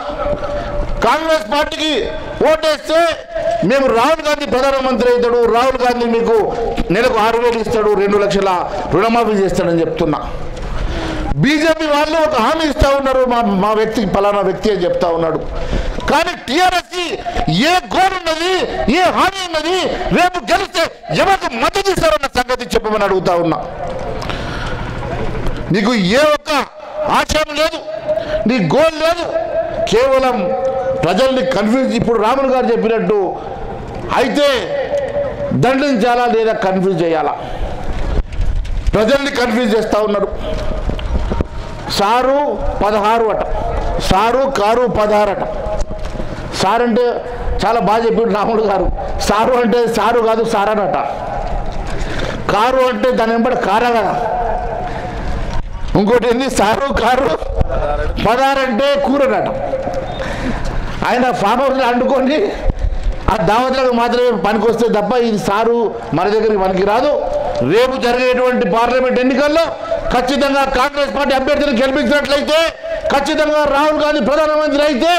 కాంగ్రెస్ పార్టీకి ఓటేస్తే మేము రాహుల్ గాంధీ ప్రధానమంత్రి అవుతాడు, రాహుల్ గాంధీ మీకు నెలకు 6,000 ఇస్తాడు, 2 లక్షల రుణమాఫీ చేస్తాడని చెప్తున్నా. బీజేపీ వాళ్ళు ఒక హామీ ఇస్తా ఉన్నారు, మా వ్యక్తికి పలానా వ్యక్తి అని చెప్తా ఉన్నాడు. కానీ టీఆర్ఎస్ ఏ గోల్ ఉన్నది, ఏ హామీ ఉన్నది, రేపు గెలిస్తే ఎవరికి మద్దతు ఇస్తారన్న సంగతి చెప్పమని అడుగుతా ఉన్నా. నీకు ఏ ఒక్క ఆశయం లేదు, నీ గోల్ లేదు, కేవలం ప్రజల్ని కన్ఫ్యూజ్. ఇప్పుడు రాములు గారు చెప్పినట్టు అయితే దండించాలా లేదా కన్ఫ్యూజ్ చేయాలా? ప్రజల్ని కన్ఫ్యూజ్ చేస్తూ ఉన్నారు. సారు 16 అట, సారు కారు 16 అట. సార్ అంటే చాలా బాగా చెప్పాడు రాముడు గారు. సారు అంటే సారు కాదు సారనట. కారు అంటే దాని వెంబడి కారా కదా. ఇంకోటి ఏంది సారు కారు 16 అంటే కూరనట. ఆయన ఫామ్ హౌస్లో అండుకొని ఆ దావతులకు మాత్రమే పనికొస్తే తప్ప ఇది సారు మన దగ్గరికి పనికి రాదు. రేపు జరిగేటువంటి పార్లమెంట్ ఎన్నికల్లో ఖచ్చితంగా కాంగ్రెస్ పార్టీ అభ్యర్థిని గెలిపించినట్లయితే, ఖచ్చితంగా రాహుల్ గాంధీ ప్రధానమంత్రి అయితే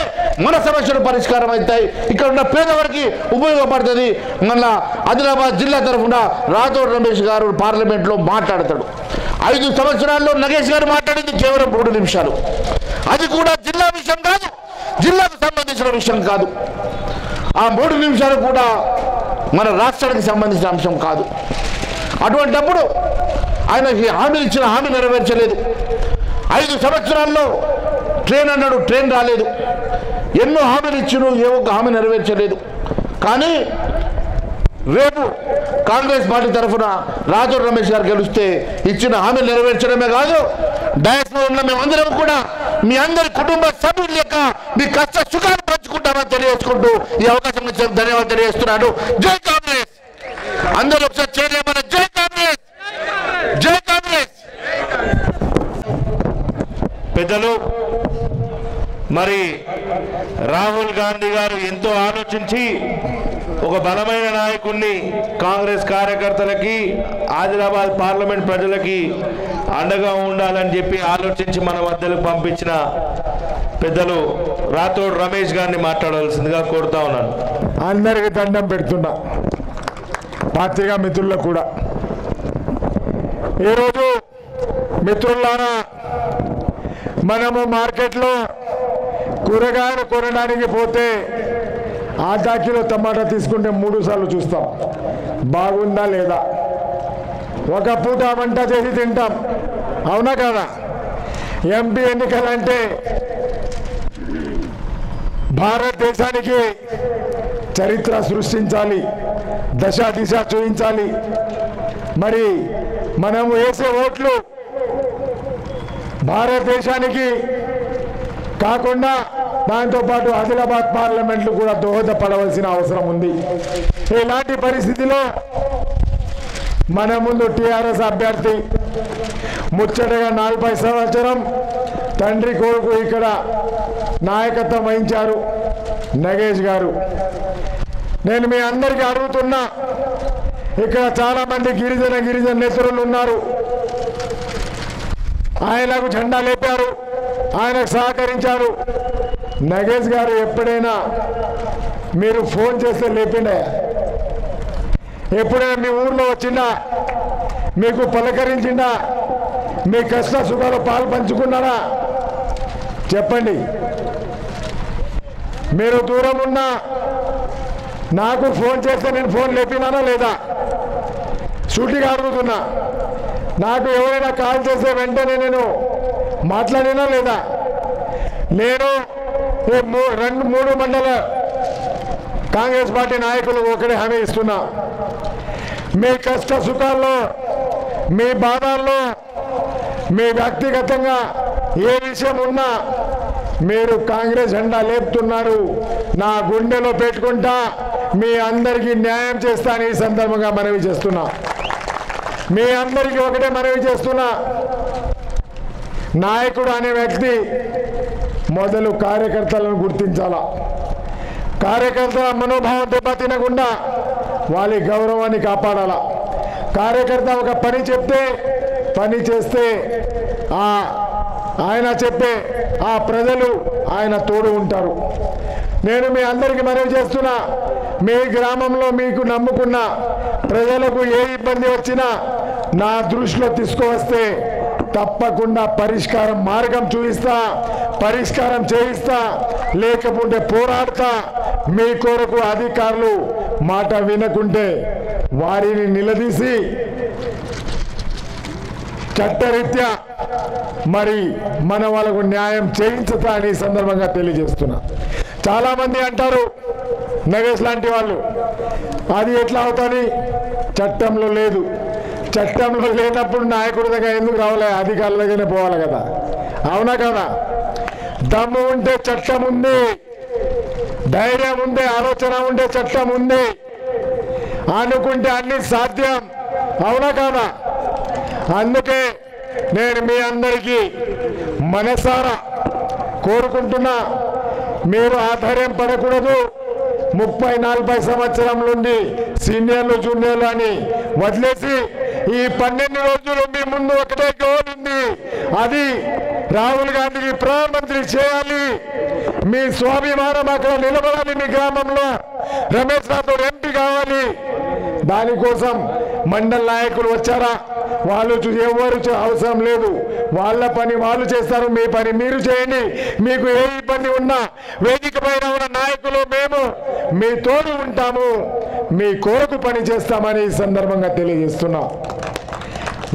మన సమస్యలు పరిష్కారం అవుతాయి. ఇక్కడ ఉన్న పేదవారికి ఉపయోగపడుతుంది. మన ఆదిలాబాద్ జిల్లా తరఫున రాథోడ్ రమేష్ గారు పార్లమెంట్లో మాట్లాడతాడు. 5 సంవత్సరాల్లో నగేష్ గారు మాట్లాడింది కేవలం 3 నిమిషాలు. అది కూడా జిల్లా విషయం కాదు, జిల్లాకు సంబంధించిన విషయం కాదు. ఆ 3 నిమిషాలు కూడా మన రాష్ట్రానికి సంబంధించిన అంశం కాదు. అటువంటప్పుడు ఆయనకి హామీలు ఇచ్చిన హామీ నెరవేర్చలేదు. 5 సంవత్సరాల్లో ట్రైన్ అన్నాడు, ట్రైన్ రాలేదు. ఎన్నో హామీలు ఇచ్చిను, ఏ ఒక్క హామీ నెరవేర్చలేదు. కానీ రేపు కాంగ్రెస్ పార్టీ తరఫున రాథోడ్ రమేష్ గారు గెలిస్తే ఇచ్చిన హామీలు నెరవేర్చడమే కాదు, డయాస్లో ఉన్న మేమందరం కూడా మీ అందరి కుటుంబ సభ్యుల యొక్క మీ కష్ట సుఖాలు పంచుకుంటామని తెలియజేసుకుంటూ ఈ అవకాశం ఇచ్చిన ధన్యవాదాలు తెలియజేస్తున్నాడు. జై కాంగ్రెస్! అందరూ ఒకసారి చేయలేమన్న జై కాంగ్రెస్, జై కాంగ్రెస్! పెద్దలు, మరి రాహుల్ గాంధీ గారు ఎంతో ఆలోచించి ఒక బలమైన నాయకుడిని కాంగ్రెస్ కార్యకర్తలకి, ఆదిలాబాద్ పార్లమెంట్ ప్రజలకి అండగా ఉండాలని చెప్పి ఆలోచించి మన మధ్యలో పంపించిన పెద్దలు రాథోడ్ రమేష్ గారిని మాట్లాడవలసిందిగా కోరుతా ఉన్నాను. అందరికీ దండం పెడుతున్నా, పార్టీగా మిత్రులకు కూడా. ఈరోజు మిత్రులారా, మనము మార్కెట్లో కూరగాయలు కొనడానికి పోతే ఆధా కిలో టమాటా తీసుకుంటే 3 సార్లు చూస్తాం బాగుందా లేదా. ఒక పూట వంట చేసి తింటాం, అవునా కదా? ఎంపీ ఎన్నికలంటే భారతదేశానికి చరిత్ర సృష్టించాలి, దశ దిశ చూపించాలి. మరి మనము వేసే ఓట్లు భారతదేశానికి కాకుండా దాంతోపాటు ఆదిలాబాద్ పార్లమెంట్లు కూడా దోహదపడవలసిన అవసరం ఉంది. ఇలాంటి పరిస్థితిలో మన ముందు టీఆర్ఎస్ అభ్యర్థి ముచ్చటగా 40 సంవత్సరం తండ్రి కొడుకు ఇక్కడ నాయకత్వం వహించారు నగేష్ గారు. నేను మీ అందరికీ అడుగుతున్నా, ఇక్కడ చాలా మంది గిరిజన నేతలు ఉన్నారు. ఆయనకు జెండా లేపారు, ఆయనకు సహకరించారు. నగేష్ గారు ఎప్పుడైనా మీరు ఫోన్ చేస్తే లేపిండే? ఎప్పుడైనా మీ ఊర్లో వచ్చిందా? మీకు పలకరించిందా? మీ కష్ట సుఖాలు పాలు పంచుకున్నారా? చెప్పండి. మీరు దూరం ఉన్నా నాకు ఫోన్ చేస్తే నేను ఫోన్ లేపినానా లేదా? సూటిగా అడుగుతున్నా. నాకు ఎవరైనా కాల్ చేస్తే వెంటనే నేను మాట్లాడినా లేదా? నేను 2-3 మండల కాంగ్రెస్ పార్టీ నాయకులు ఒకటే హామీ ఇస్తున్నా, మీ కష్ట సుఖాల్లో, మీ బాధల్లో, మీ వ్యక్తిగతంగా ఏ విషయం ఉన్నా మీరు కాంగ్రెస్ జెండా లేపుతున్నారు, నా గుండెలో పెట్టుకుంటా మీ అందరికీ న్యాయం చేస్తాను. ఈ సందర్భంగా మనవి చేస్తున్నా, మీ అందరికీ ఒకటే మనవి చేస్తున్నా, నాయకుడు అనే వ్యక్తి మొదలు కార్యకర్తలను గుర్తించాలా. కార్యకర్తల మనోభావం దెబ్బతినకుండా వాళ్ళ గౌరవాన్ని కాపాడాలా. కార్యకర్త ఒక పని చెప్తే, పని చేస్తే ఆయన చెప్పే ఆ ప్రజలు ఆయన తోడు ఉంటారు. నేను మీ అందరికీ మనవి చేస్తున్నా, మీ గ్రామంలో మీకు నమ్ముకున్న ప్రజలకు ఏ ఇబ్బంది వచ్చినా నా దృష్టిలో తీసుకువస్తే తప్పకుండా పరిష్కారం మార్గం చూపిస్తా, పరిష్కారం చేయిస్తా, లేకపోతే పోరాడతా. మీ కొరకు అధికారులు మాట వినకుంటే వారిని నిలదీసి చట్టరీత్యా మరి మన వాళ్ళకు న్యాయం చేయించుతా అని సందర్భంగా తెలియజేస్తున్నా. చాలామంది అంటారు నగేష్ లాంటి వాళ్ళు అది ఎట్లా అవుతుంది, చట్టంలో లేదు. చట్టంలో లేనప్పుడు నాయకుడి దగ్గర ఎందుకు రావాలి, అధికారుల దగ్గరనే పోవాలి కదా, అవునా కదా? దమ్ము ఉంటే చట్టం ఉంది, ధైర్యం ఉండే, ఆలోచన ఉండే చట్టం ఉంది, అనుకుంటే అన్ని సాధ్యం, అవునా కాదా? అందుకే నేను మీ అందరికీ మనసారా కోరుకుంటున్నా, మీరు ఆధైర్యం పడకూడదు. 30-40 సంవత్సరం నుండి సీనియర్లు జూనియర్లు అని వదిలేసి ఈ 12 రోజులు మీ ముందు ఒకటే గోల్ ఉంది, అది రాహుల్ గాంధీకి ప్రధానమంత్రి చేయాలి. మీ స్వాభిమానం అక్కడ నిలబడాలి, మీ గ్రామంలో రమేష్ రాథోడ్ ఎంపీ కావాలి. దానికోసం మండల నాయకులు వచ్చారా, వాళ్ళు ఎవరు అవసరం లేదు, వాళ్ళ పని వాళ్ళు చేస్తారు, మీ పని మీరు చేయండి. మీకు ఏ ఇబ్బంది ఉన్నా వేదిక పైన ఉన్న నాయకులు మేము మీ తోడు ఉంటాము, మీ కొరకు పని చేస్తామని ఈ సందర్భంగా తెలియజేస్తున్నాం.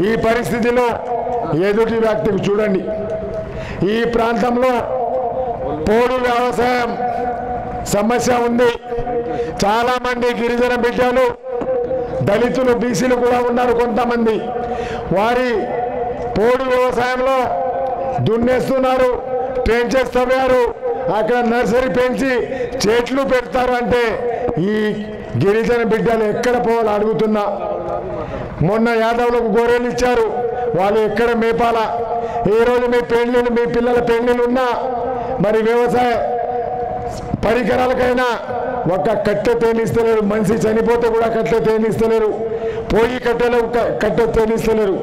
ఈ పరిస్థితిలో ఎదుటి వ్యక్తికి చూడండి, ఈ ప్రాంతంలో పోడు వ్యవసాయం సమస్య ఉంది. చాలా మంది గిరిజన బిడ్డలు, దళితులు, బీసీలు కూడా ఉన్నారు కొంతమంది. వారి పోడు వ్యవసాయంలో దున్నేస్తున్నారు, ట్రెంచెస్ తవ్వారు, అక్కడ నర్సరీ పెంచి చెట్లు పెడతారు. అంటే ఈ గిరిజన బిడ్డలు ఎక్కడ పోవాలో అడుగుతున్నా. మొన్న యాదవులకు గొర్రెలు ఇచ్చారు, వాళ్ళు ఎక్కడ మేపాలా? ఈరోజు మీ పెళ్లిళ్ళు, మీ పిల్లల పెళ్లిళ్ళు ఉన్నా మరి వ్యవసాయ పరికరాలకైనా ఒక కట్టె తేలిస్తలేరు. మనిషి చనిపోతే కూడా కట్టె తేలిస్తలేరు, పోయి కట్టె తేలిస్తలేరు.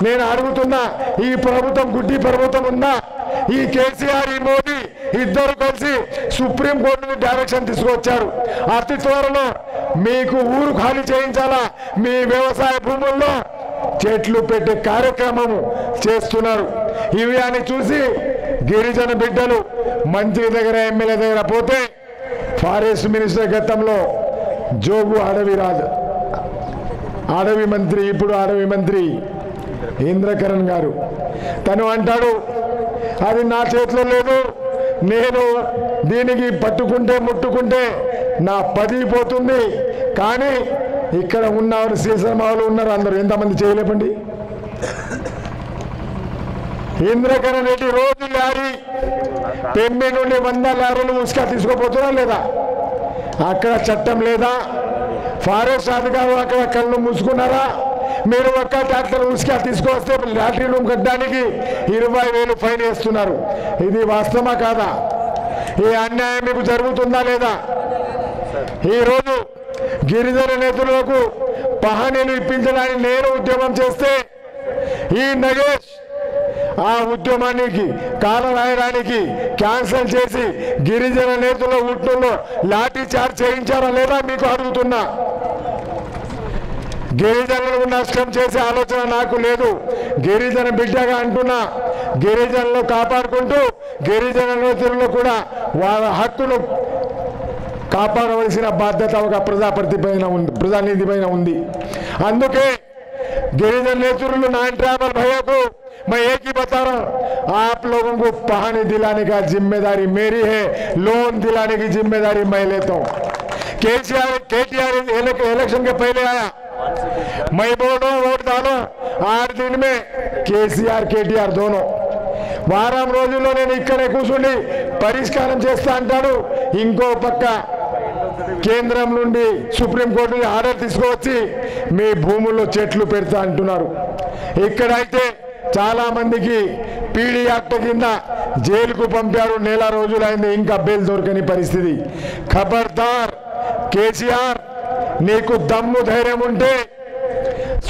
నేను అడుగుతున్నా, ఈ ప్రభుత్వం గుడ్డి ప్రభుత్వం ఉందా? ఈ కేసీఆర్, ఈ మోదీ ఇద్దరు కలిసి సుప్రీంకోర్టు నుంచి డైరెక్షన్ తీసుకొచ్చారు, అతి త్వరలో మీకు ఊరు ఖాళీ చేయించాలా, మీ వ్యవసాయ భూముల్లో చెట్లు పెట్టే కార్యక్రమం చేస్తున్నారు. ఇవి అని చూసి గిరిజన బిడ్డలు మంత్రి దగ్గర, ఎమ్మెల్యే దగ్గర పోతే ఫారెస్ట్ మినిస్టర్ గతంలో జోగు అడవి మంత్రి, ఇప్పుడు అడవి మంత్రి ఇంద్రకరణ్ గారు, తను అంటాడు అది నా చేతిలో లేదు, నేను దీనికి పట్టుకుంటే ముట్టుకుంటే నా పది పోతుంది. కానీ ఇక్కడ ఉన్నవారు శ్రీశర్మలు ఉన్నారు, అందరూ ఎంతమంది చేయలేపండి. ఇంద్రకరణ్ రెడ్డి రోజు లారీ పెమ్మి నుండి 100 లారీలు ఉసుక తీసుకుపోతున్నా లేదా? అక్కడ చట్టం లేదా? ఫారెస్ట్ అధికారులు అక్కడ కళ్ళు మూసుకున్నారా? మీరు ఒక్క ట్రాక్టర్ ఉసుక తీసుకొస్తే లాటరీ రూమ్ కట్టడానికి 20,000 ఫైన్ వేస్తున్నారు. ఇది వాస్తవమా కాదా? ఈ అన్యాయం మీకు జరుగుతుందా లేదా? ఈరోజు గిరిజన నేతలకు పహానీలు ఇప్పించడానికి నేను ఉద్యమం చేస్తే ఈ నగేష్ ఆ ఉద్యమానికి కాలం రాయడానికి క్యాన్సిల్ చేసి గిరిజన నేతల ఉట్టుల్లో లాఠీ చార్జ్ చేయించారా లేదా మీకు అడుగుతున్నా. గిరిజనులకు నష్టం చేసే ఆలోచన నాకు లేదు. గిరిజన బిడ్డగా అంటున్నా, గిరిజనులు కాపాడుకుంటూ గిరిజన నేతలు కూడా వాళ్ళ హక్కును కాపాడవలసిన బాధ్యత ఒక ప్రజానిధి పైన ఉంది. అందుకే गिरिजन नेतृत्व नाइन ट्रैवल भैया को मैं एक ही बता रहा हूँ, आप लोगों को पानी दिलाने का जिम्मेदारी मेरी है, लोन दिलाने की जिम्मेदारी मैं लेता हूँ। केटीआर इलेक्शन के पहले आया, मैं बोल रहा हूँ वोट डालो, 8 दिन में केसीआर केटीआर दोनों వారం రోజుల్లో నేను ఇక్కడే కూర్చుని పరిష్కారం చేస్తా అంటాడు. ఇంకో పక్క కేంద్రం నుండి సుప్రీం కోర్టు నుండి ఆర్డర్ తీసుకొచ్చి మీ భూముల్లో చెట్లు పెడతా అంటున్నారు. ఇక్కడైతే చాలా మందికి పీడీ యాక్ట్ కింద జైలుకు పంపారు, నెల రోజులైంది, ఇంకా బెయిల్ దొరకని పరిస్థితి. ఖబర్దార్ కేసీఆర్, నీకు దమ్ము ధైర్యం ఉంటే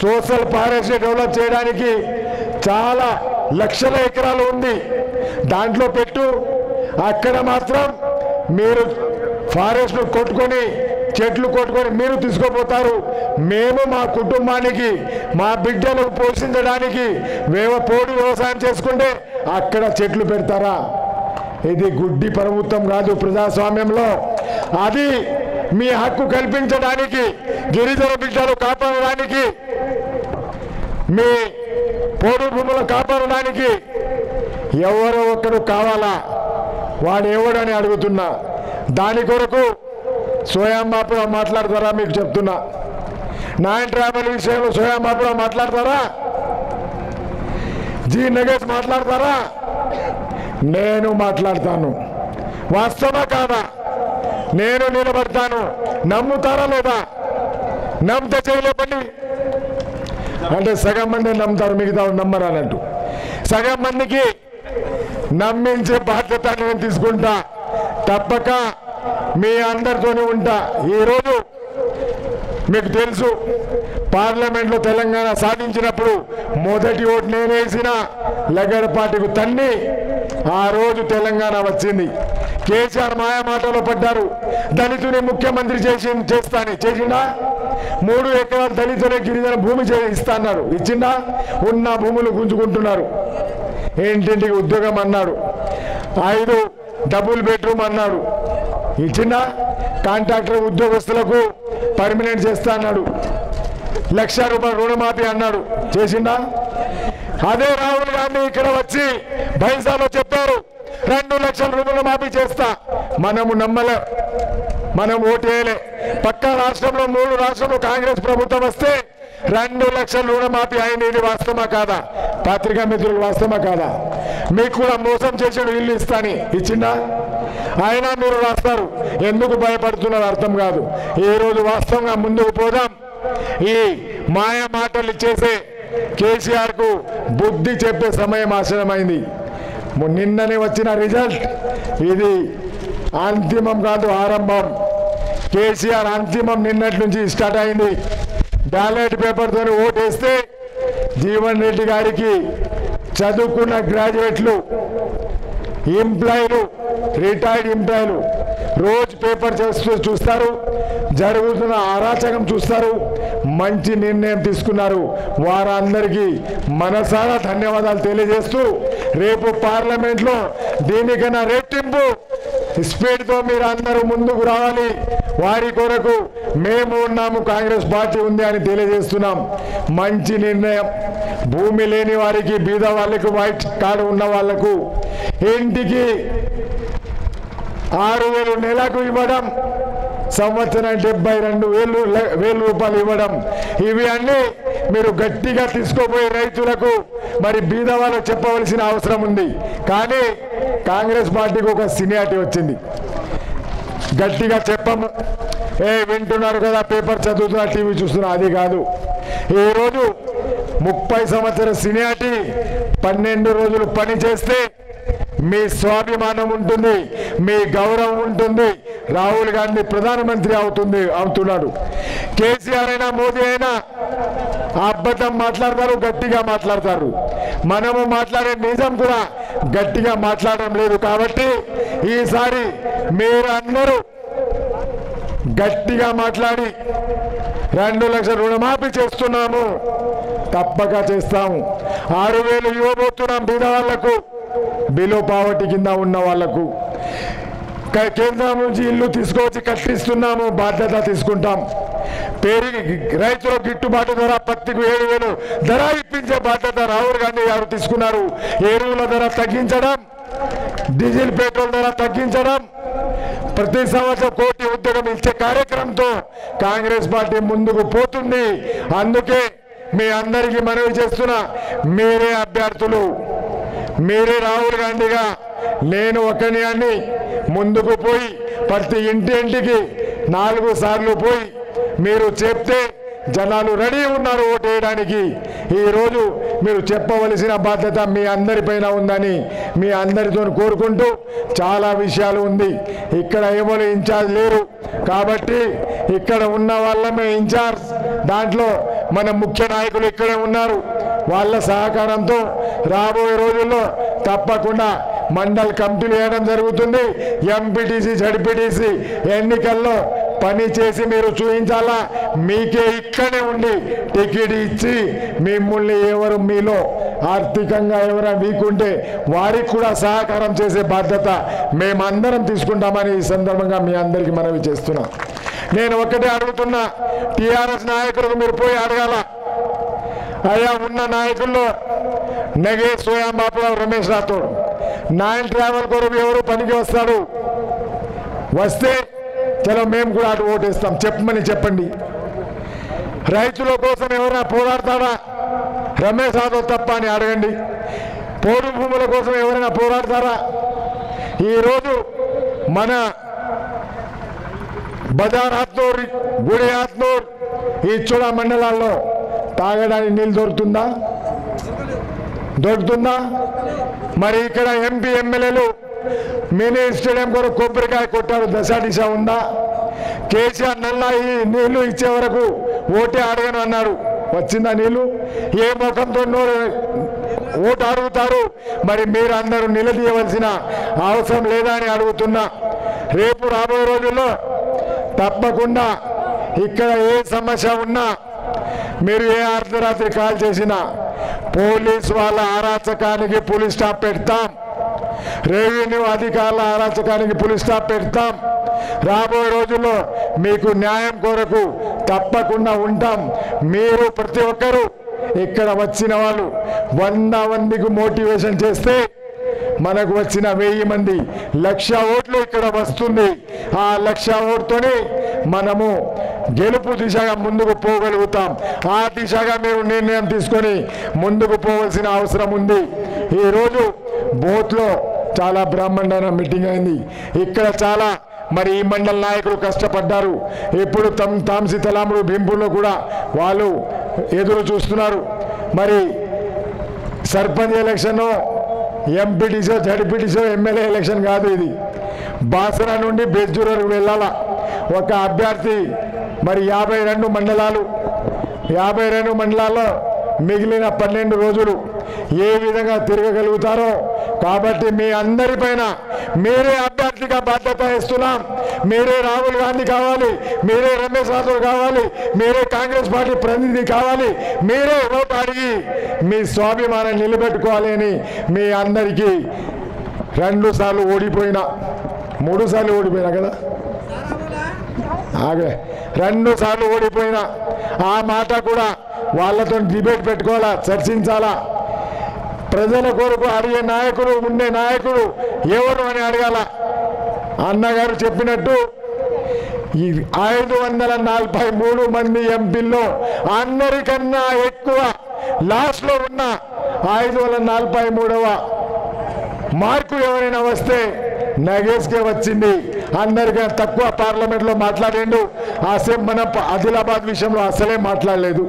సోషల్ ఫారెస్ట్ డెవలప్ చేయడానికి చాలా లక్షల ఎకరాలు ఉంది, దాంట్లో పెట్టు. అక్కడ మాత్రం మీరు ఫారెస్ట్ ను కొట్టుకొని చెట్లు కొట్టుకొని మీరు తీసుకుపోతారు. మేము మా కుటుంబానికి మా బిడ్డలు పోషించడానికి పోడు వ్యవసాయం చేసుకుంటే అక్కడ చెట్లు పెడతారా? ఇది గుడ్డి ప్రభుత్వం కాదు ప్రజాస్వామ్యంలో. అది మీ హక్కు కల్పించడానికి, గిరిజన బిడ్డలు కాపాడడానికి, మీ పోడు భూములు కాపాడడానికి ఎవరో ఒకరు కావాలా? వాడు ఎవడని అడుగుతున్నా. దాని కొరకు స్వయం బాపురావు మాట్లాడతారా మీకు చెప్తున్నా. నాయన్ ట్రావెల్ విషయంలో స్వయం బాపురావు మాట్లాడతారా? జీ నగేష్ మాట్లాడతారా? నేను మాట్లాడతాను. వాస్తవా కాదా? నేను నిలబడతాను. నమ్ముతారా లేదా? నమ్మితే చేయలేపండి అంటే సగం మంది నమ్ముతారు, మిగతా నమ్మరు అన్నట్టు. సగం మందికి నమ్మించే బాధ్యత నేను తీసుకుంటా. తప్పక మీ అందరితోనే ఉంటా. ఈరోజు మీకు తెలుసు, పార్లమెంట్లో తెలంగాణ సాధించినప్పుడు మొదటి ఓటు నేనేసిన లగడపాటికి తన్ని ఆ రోజు తెలంగాణ వచ్చింది. కేసీఆర్ మాయా మాటలో పడ్డారు. దళితుని ముఖ్యమంత్రి చేసిండా? 3 ఎకరాలు దళితులే గిరిజన భూమి ఇస్తాన్నారు. ఇచ్చిందా? ఉన్న భూములు గుంజుకుంటున్నారు. ఇంటింటికి ఉద్యోగం అన్నాడు. 5 డబుల్ బెడ్రూమ్ అన్నాడు. ఇచ్చిందా? కాంట్రాక్టర్ ఉద్యోగస్తులకు పర్మనెంట్ చేస్తా అన్నాడు. 1,00,000 రూపాయలు రుణమాఫీ అన్నాడు. చేసిందా? అదే రాహుల్ గాంధీ ఇక్కడ వచ్చి బైసాలో చెప్పారు 2 లక్షల రుణమాఫీ చేస్తా. మనము నమ్మలే, మనం ఓటేయలే. పక్క రాష్ట్రంలో 3 రాష్ట్రంలో కాంగ్రెస్ ప్రభుత్వం వస్తే 2 లక్షల రుణమాఫీ అయింది. ఇది వాస్తవమా కాదా? పత్రికా మిత్రులు వాస్తవమా కాదా? మీకు కూడా మోసం చేసాడు, ఇల్లు ఇస్తాని. ఇచ్చిందా? అయినా మీరు రాస్తారు. ఎందుకు భయపడుతున్నారు అర్థం కాదు. ఈ రోజు వాస్తవంగా ముందుకు పోదాం. ఈ మాయ మాటలు ఇచ్చేసే కేసీఆర్ కు బుద్ధి చెప్పే సమయం ఆసన్నమైంది. నిన్ననే వచ్చిన రిజల్ట్ ఇది అంతిమం కాదు, ఆరంభం. కేసీఆర్ అంతిమం నిన్నటి నుంచి స్టార్ట్ అయింది. బ్యాలెట్ పేపర్తో ఓటేస్తే జీవన్ రెడ్డి గారికి చదువుకున్న గ్రాడ్యుయేట్లు, ఎంప్లాయీలు, రిటైర్డ్ ఎంప్లాయీలు రోజు పేపర్ చూస్తారు, జరుగుతున్న అరాచకం చూస్తారు. మంచి నిర్ణయం తీసుకున్నారు. వారందరికీ మనసారా ధన్యవాదాలు తెలియజేస్తూ రేపు పార్లమెంట్లో దీనికన్నా రెట్టింపు స్పీడ్తో మీరు అందరూ ముందుకు రావాలి. వారి కొరకు మేము ఉన్నాము, కాంగ్రెస్ పార్టీ ఉంది అని తెలియజేస్తున్నాం. మంచి నిర్ణయం. భూమి లేని వారికి, బీద వాళ్ళకు, వైట్ కార్డు ఉన్న వాళ్లకు ఇంటికి 6,000 నెలకు ఇవ్వడం, సంవత్సరం 72,000 రూపాయలు ఇవ్వడం, ఇవి అన్నీ మీరు గట్టిగా తీసుకోపోయే రైతులకు మరి బీద వాళ్ళకు చెప్పవలసిన అవసరం ఉంది. కానీ కాంగ్రెస్ పార్టీకి ఒక సీనియారిటీ వచ్చింది. గట్టిగా చెప్పము. వింటున్నారు కదా, పేపర్ చదువుతున్నా, టీవీ చూస్తున్నా, అది కాదు. ఈరోజు 30 సంవత్సరాల సీనియారిటీ 12 రోజులు పని చేస్తే మీ స్వాభిమానం ఉంటుంది, మీ గౌరవం ఉంటుంది. రాహుల్ గాంధీ ప్రధానమంత్రి అవుతున్నాడు. కేసీఆర్ అయినా మోదీ అయినా అబద్ధం మాట్లాడతారు, గట్టిగా మాట్లాడతారు. మనము మాట్లాడే నిజం కూడా గట్టిగా మాట్లాడడం లేదు. కాబట్టి ఈసారి మీరందరూ గట్టిగా మాట్లాడి 2 లక్షల రుణమాఫీ చేస్తున్నాము, తప్పక చేస్తాము. 6,000 ఇవ్వబోతున్నాం బీద వాళ్లకు, బిలో పావర్టీ కింద ఉన్న వాళ్లకు. కేంద్రం నుంచి ఇల్లు తీసుకొచ్చి కట్టిస్తున్నాము, బాధ్యత తీసుకుంటాం. రైతుల గిట్టుబాటు ధర, పత్తికి 7,000 ధర ఇప్పించే బాధ్యత రాహుల్ గాంధీ గారు తీసుకున్నారు. ఎరువుల ధర తగ్గించడం, డీజిల్ పెట్రోల్ ధర తగ్గించడం, ప్రతి సంవత్సరం 1 కోటి ఉద్యోగం ఇచ్చే కార్యక్రమంతో కాంగ్రెస్ పార్టీ ముందుకు పోతుంది. అందుకే మీ అందరికీ మనవి చేస్తున్నా, మీరే అభ్యర్థులు, మీరే రాహుల్ గాంధీగా నేను ఒకని అని ముందుకు పోయి ప్రతి ఇంటింటికి 4 సార్లు పోయి మీరు చెప్తే జనాలు రెడీ ఉన్నారు ఓటేయడానికి. ఈరోజు మీరు చెప్పవలసిన బాధ్యత మీ అందరిపైన ఉందని మీ అందరితో కోరుకుంటూ, చాలా విషయాలు ఉంది. ఇక్కడ ఎవరు ఇన్ఛార్జ్ లేరు కాబట్టి ఇక్కడ ఉన్న వాళ్ళమే ఇన్ఛార్జ్. దాంట్లో మన ముఖ్య నాయకులు ఇక్కడే ఉన్నారు. వాళ్ళ సహకారంతో రాబోయే రోజుల్లో తప్పకుండా మండల్ కమిటీలు వేయడం జరుగుతుంది. ఎంపీటీసీ, జడ్పీటీసీ ఎన్నికల్లో పని చేసి మీరు చూపించాలా. మీకే ఇక్కడే ఉండి టికెట్ ఇచ్చి మిమ్మల్ని ఎవరు మీలో ఆర్థికంగా ఎవరైనా వీకుంటే వారికి కూడా సహకారం చేసే బాధ్యత మేమందరం తీసుకుంటామని ఈ సందర్భంగా మీ అందరికీ మనవి చేస్తున్నా. నేను ఒకటే అడుగుతున్నా, టీఆర్ఎస్ నాయకులకు మీరు పోయి అడగాల. అయ్యా, ఉన్న నాయకుల్లో నగేష్, సోయాం బాపురావు, రమేష్ రాథోడ్, నాయన్ ట్రావెల్ కొరకు ఎవరు పనికి వస్తాడు? వస్తే చలో మేము కూడా అటు ఓటేస్తాం చెప్పమని చెప్పండి. రైతుల కోసం ఎవరైనా పోరాడతారా? రమేష్ యాదవ్ తప్ప అని అడగండి. పోడు భూముల కోసం ఎవరైనా పోరాడతారా? ఈరోజు మన బజార్ హత్నూర్, గుడి హత్నూర్, ఈ చూడ మండలాల్లో తాగడానికి నీళ్ళు దొరుకుతుందా? మరి ఇక్కడ ఎంపీ ఎమ్మెల్యేలు మినీ స్టేడియం కొరకు కొబ్బరికాయ కొట్టారు, దశ దిశ ఉందా? కేసీఆర్ నల్లా ఈ నీళ్లు ఇచ్చే వరకు ఓటే అడగను అన్నారు, వచ్చిందా నీళ్లు? ఏ ముఖంతో ఓటు అడుగుతారు? మరి మీరు అందరూ నిలదీయవలసిన అవసరం లేదా అని అడుగుతున్నా. రేపు రాబోయే రోజుల్లో తప్పకుండా ఇక్కడ ఏ సమస్య ఉన్నా మీరు ఏ అర్ధరాత్రి కాల్ చేసినా పోలీసు వాళ్ళ అరాచకానికి పోలీస్ స్టాప్ పెడతాం, రెవెన్యూ అధికారుల అరాచకానికి పోలీస్ స్టాప్ పెడతాం. రాబోయే రోజుల్లో మీకు న్యాయం కొరకు తప్పకుండా ఉంటాం. మీరు ప్రతి ఒక్కరూ ఇక్కడ వచ్చిన వాళ్ళు 100 మందికి మోటివేషన్ చేస్తే మనకు వచ్చిన 1000 మంది 1,00,000 ఓట్లు ఇక్కడ వస్తుంది. ఆ 1,00,000 ఓటుతోనే మనము గెలుపు దిశగా ముందుకు పోగలుగుతాం. ఆ దిశగా మీరు నిర్ణయం తీసుకొని ముందుకు పోవాల్సిన అవసరం ఉంది. ఈరోజు బోత్లో చాలా బ్రహ్మాండమైన మీటింగ్ అయింది. ఇక్కడ చాలా మరి ఈ మండల నాయకులు కష్టపడ్డారు. ఇప్పుడు తాంసి తలాముడు భీంపూర్లో కూడా వాళ్ళు ఎదురు చూస్తున్నారు. మరి సర్పంచ్ ఎలక్షన్, ఎంపీటీసో, జడ్పీటీసో, ఎమ్మెల్యే ఎలక్షన్ కాదు ఇది. బాసరా నుండి బెజ్జూర్ వరకు వెళ్ళాల ఒక అభ్యర్థి. మరి 52 మండలాల్లో మిగిలిన 12 రోజులు ఏ విధంగా తిరగగలుగుతారో. కాబట్టి మీ అందరిపైన మీరే అభ్యర్థిగా బాధ్యత ఇస్తున్నాం. మీరే రాహుల్ గాంధీ కావాలి, మీరే రమేష్ యాదవ్ కావాలి, మీరే కాంగ్రెస్ పార్టీ ప్రతినిధి కావాలి, మీరే ఓటు అడిగి మీ స్వాభిమానం నిలబెట్టుకోవాలి అని మీ అందరికీ 2 సార్లు ఓడిపోయినా, 3 సార్లు ఓడిపోయినా కదా, 2 సార్లు ఓడిపోయినా ఆ మాట కూడా వాళ్ళతో డిబేట్ పెట్టుకోవాలా, చర్చించాలా. ప్రజల కొరకు అడిగే నాయకుడు, ఉండే నాయకుడు ఎవరు అని అడగాల. అన్నగారు చెప్పినట్టు ఈ 543 మంది ఎంపీల్లో అందరికన్నా ఎక్కువ లాస్ట్లో ఉన్న 543వ మార్కు ఎవరైనా వస్తే నగేష్కే వచ్చింది. అందరికన్నా తక్కువ పార్లమెంట్లో మాట్లాడిండు. మన ఆదిలాబాద్ విషయంలో అసలే మాట్లాడలేదు.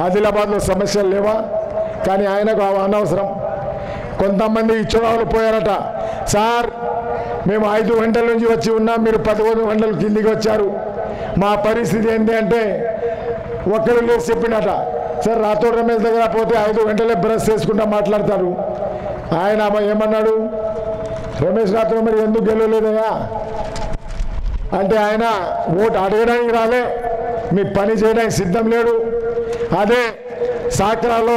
ఆదిలాబాద్లో సమస్యలు లేవా? కానీ ఆయనకు అనవసరం. కొంతమంది ఇచ్చోళ్ళు పోయారట, సార్ మేము 5 గంటల నుంచి వచ్చి ఉన్నాం, మీరు 11 గంటల కిందికి వచ్చారు, మా పరిస్థితి ఏంటి అంటే ఒక్కరు లేచి చెప్పినట, సార్ రాథోడ్ రమేష్ దగ్గర పోతే 5 గంటలే బ్రష్ చేసుకుంటా మాట్లాడతారు. ఆయన ఏమన్నాడు, రమేష్ రాథోడ్ మరి ఎందుకు గెలవలేదయా అంటే ఆయన ఓటు అడగడానికి రాలే, మీ పని చేయడానికి సిద్ధం లేడు. అదే సాక్రాలో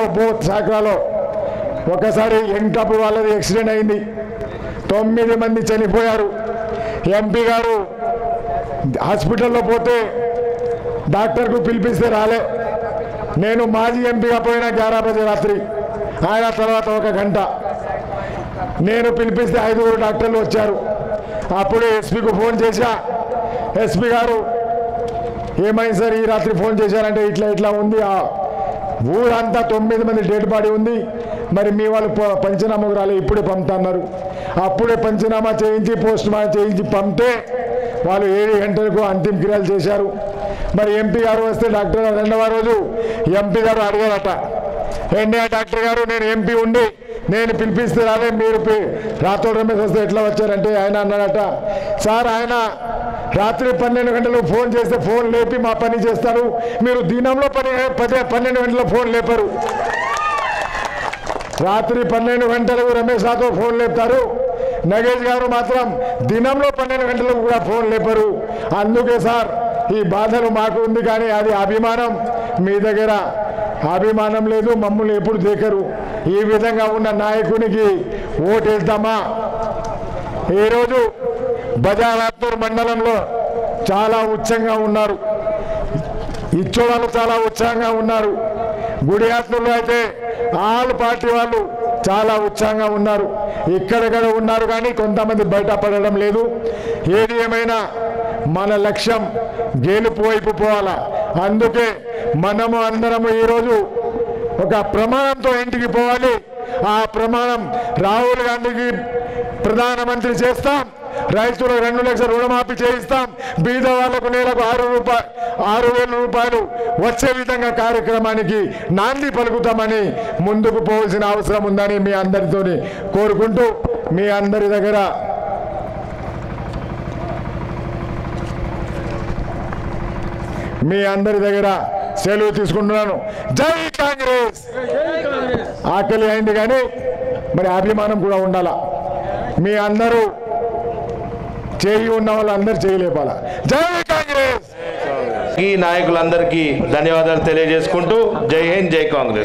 ఒకసారి ఎంటప్పుడు వాళ్ళది యాక్సిడెంట్ అయింది, 9 మంది చనిపోయారు. ఎంపీ గారు హాస్పిటల్లో పోతే డాక్టర్కు పిలిపిస్తే రాలే. నేను మాజీ ఎంపీగా పోయిన 11 బజే రాత్రి, ఆయన తర్వాత 1 గంట. నేను పిలిపిస్తే 5 డాక్టర్లు వచ్చారు. అప్పుడు ఎస్పీకి ఫోన్ చేశా, ఎస్పీ గారు ఏమైంది సార్ ఈ రాత్రి ఫోన్ చేశారంటే ఇట్లా ఉంది, ఆ ఊరంతా 9 మంది డెడ్ బాడీ ఉంది, మరి మీ వాళ్ళు పంచనామాకు రాలే, ఇప్పుడే పంపుతున్నారు. అప్పుడే పంచనామా చేయించి పోస్ట్ మార్టం చేయించి పంపితే వాళ్ళు 7 గంటలకు అంతిమ క్రియలు చేశారు. మరి ఎంపీ గారు వస్తే డాక్టర్ 2వ రోజు ఎంపీ గారు అడిగారట, ఏంటి డాక్టర్ గారు నేను ఎంపీ ఉండి నేను పిలిపిస్తే రాలే, మీరు రాథోడ్ రమేష్ వస్తే ఎట్లా వచ్చారంటే ఆయన అన్నాడట, సార్ ఆయన రాత్రి 12 గంటలకు ఫోన్ చేస్తే ఫోన్ లేపి మా పని చేస్తారు, మీరు దినంలో 12 గంటల ఫోన్ లేపరు. రాత్రి 12 గంటలకు రమేష్ రాథోడ్ ఫోన్ లేపుతారు, నగేష్ గారు మాత్రం దినంలో 12 గంటలకు కూడా ఫోన్ లేపరు. అందుకే సార్ ఈ బాధలు మాకు ఉంది, కానీ అది అభిమానం, మీ దగ్గర అభిమానం లేదు, మమ్మల్ని ఎప్పుడు దేకరు. ఈ విధంగా ఉన్న నాయకునికి ఓటేద్దామా? ఈరోజు బజారాత్నూర్ మండలంలో చాలా ఉత్సాహంగా ఉన్నారు, ఇచ్చోడాలు చాలా ఉత్సాహంగా ఉన్నారు. గుడియాత్నూరులో అయితే ఆల్ పార్టీ వాళ్ళు చాలా ఉత్సాహంగా ఉన్నారు. ఇక్కడెక్కడ ఉన్నారు కానీ కొంతమంది బయటపడడం లేదు. ఏది ఏమైనా మన లక్ష్యం గెలుపు వైపు పోవాలా. అందుకే మనము అందరము ఈరోజు ఒక ప్రమాణంతో ఇంటికి పోవాలి. ఆ ప్రమాణం రాహుల్ గాంధీకి ప్రధానమంత్రి చేస్తాం, రైతులకు 2 లక్షల రుణమాఫీ చేయిస్తాం, బీద వాళ్లకు నెలకు 6,000 రూపాయలు వచ్చే విధంగా కార్యక్రమానికి నాంది పలుకుతామని ముందుకు పోవాల్సిన అవసరం ఉందని మీ అందరితో కోరుకుంటూ మీ అందరి దగ్గర సెలవు తీసుకుంటున్నాను. జై కాంగ్రెస్. ఆకలి అయింది కానీ మరి అభిమానం కూడా ఉండాలా. మీ అందరూ చేయి ఉన్న వాళ్ళందరూ చేయలేపాలా. జై కాంగ్రెస్. ఈ నాయకులందరికీ ధన్యవాదాలు తెలియజేసుకుంటూ జై హింద్, జై కాంగ్రెస్.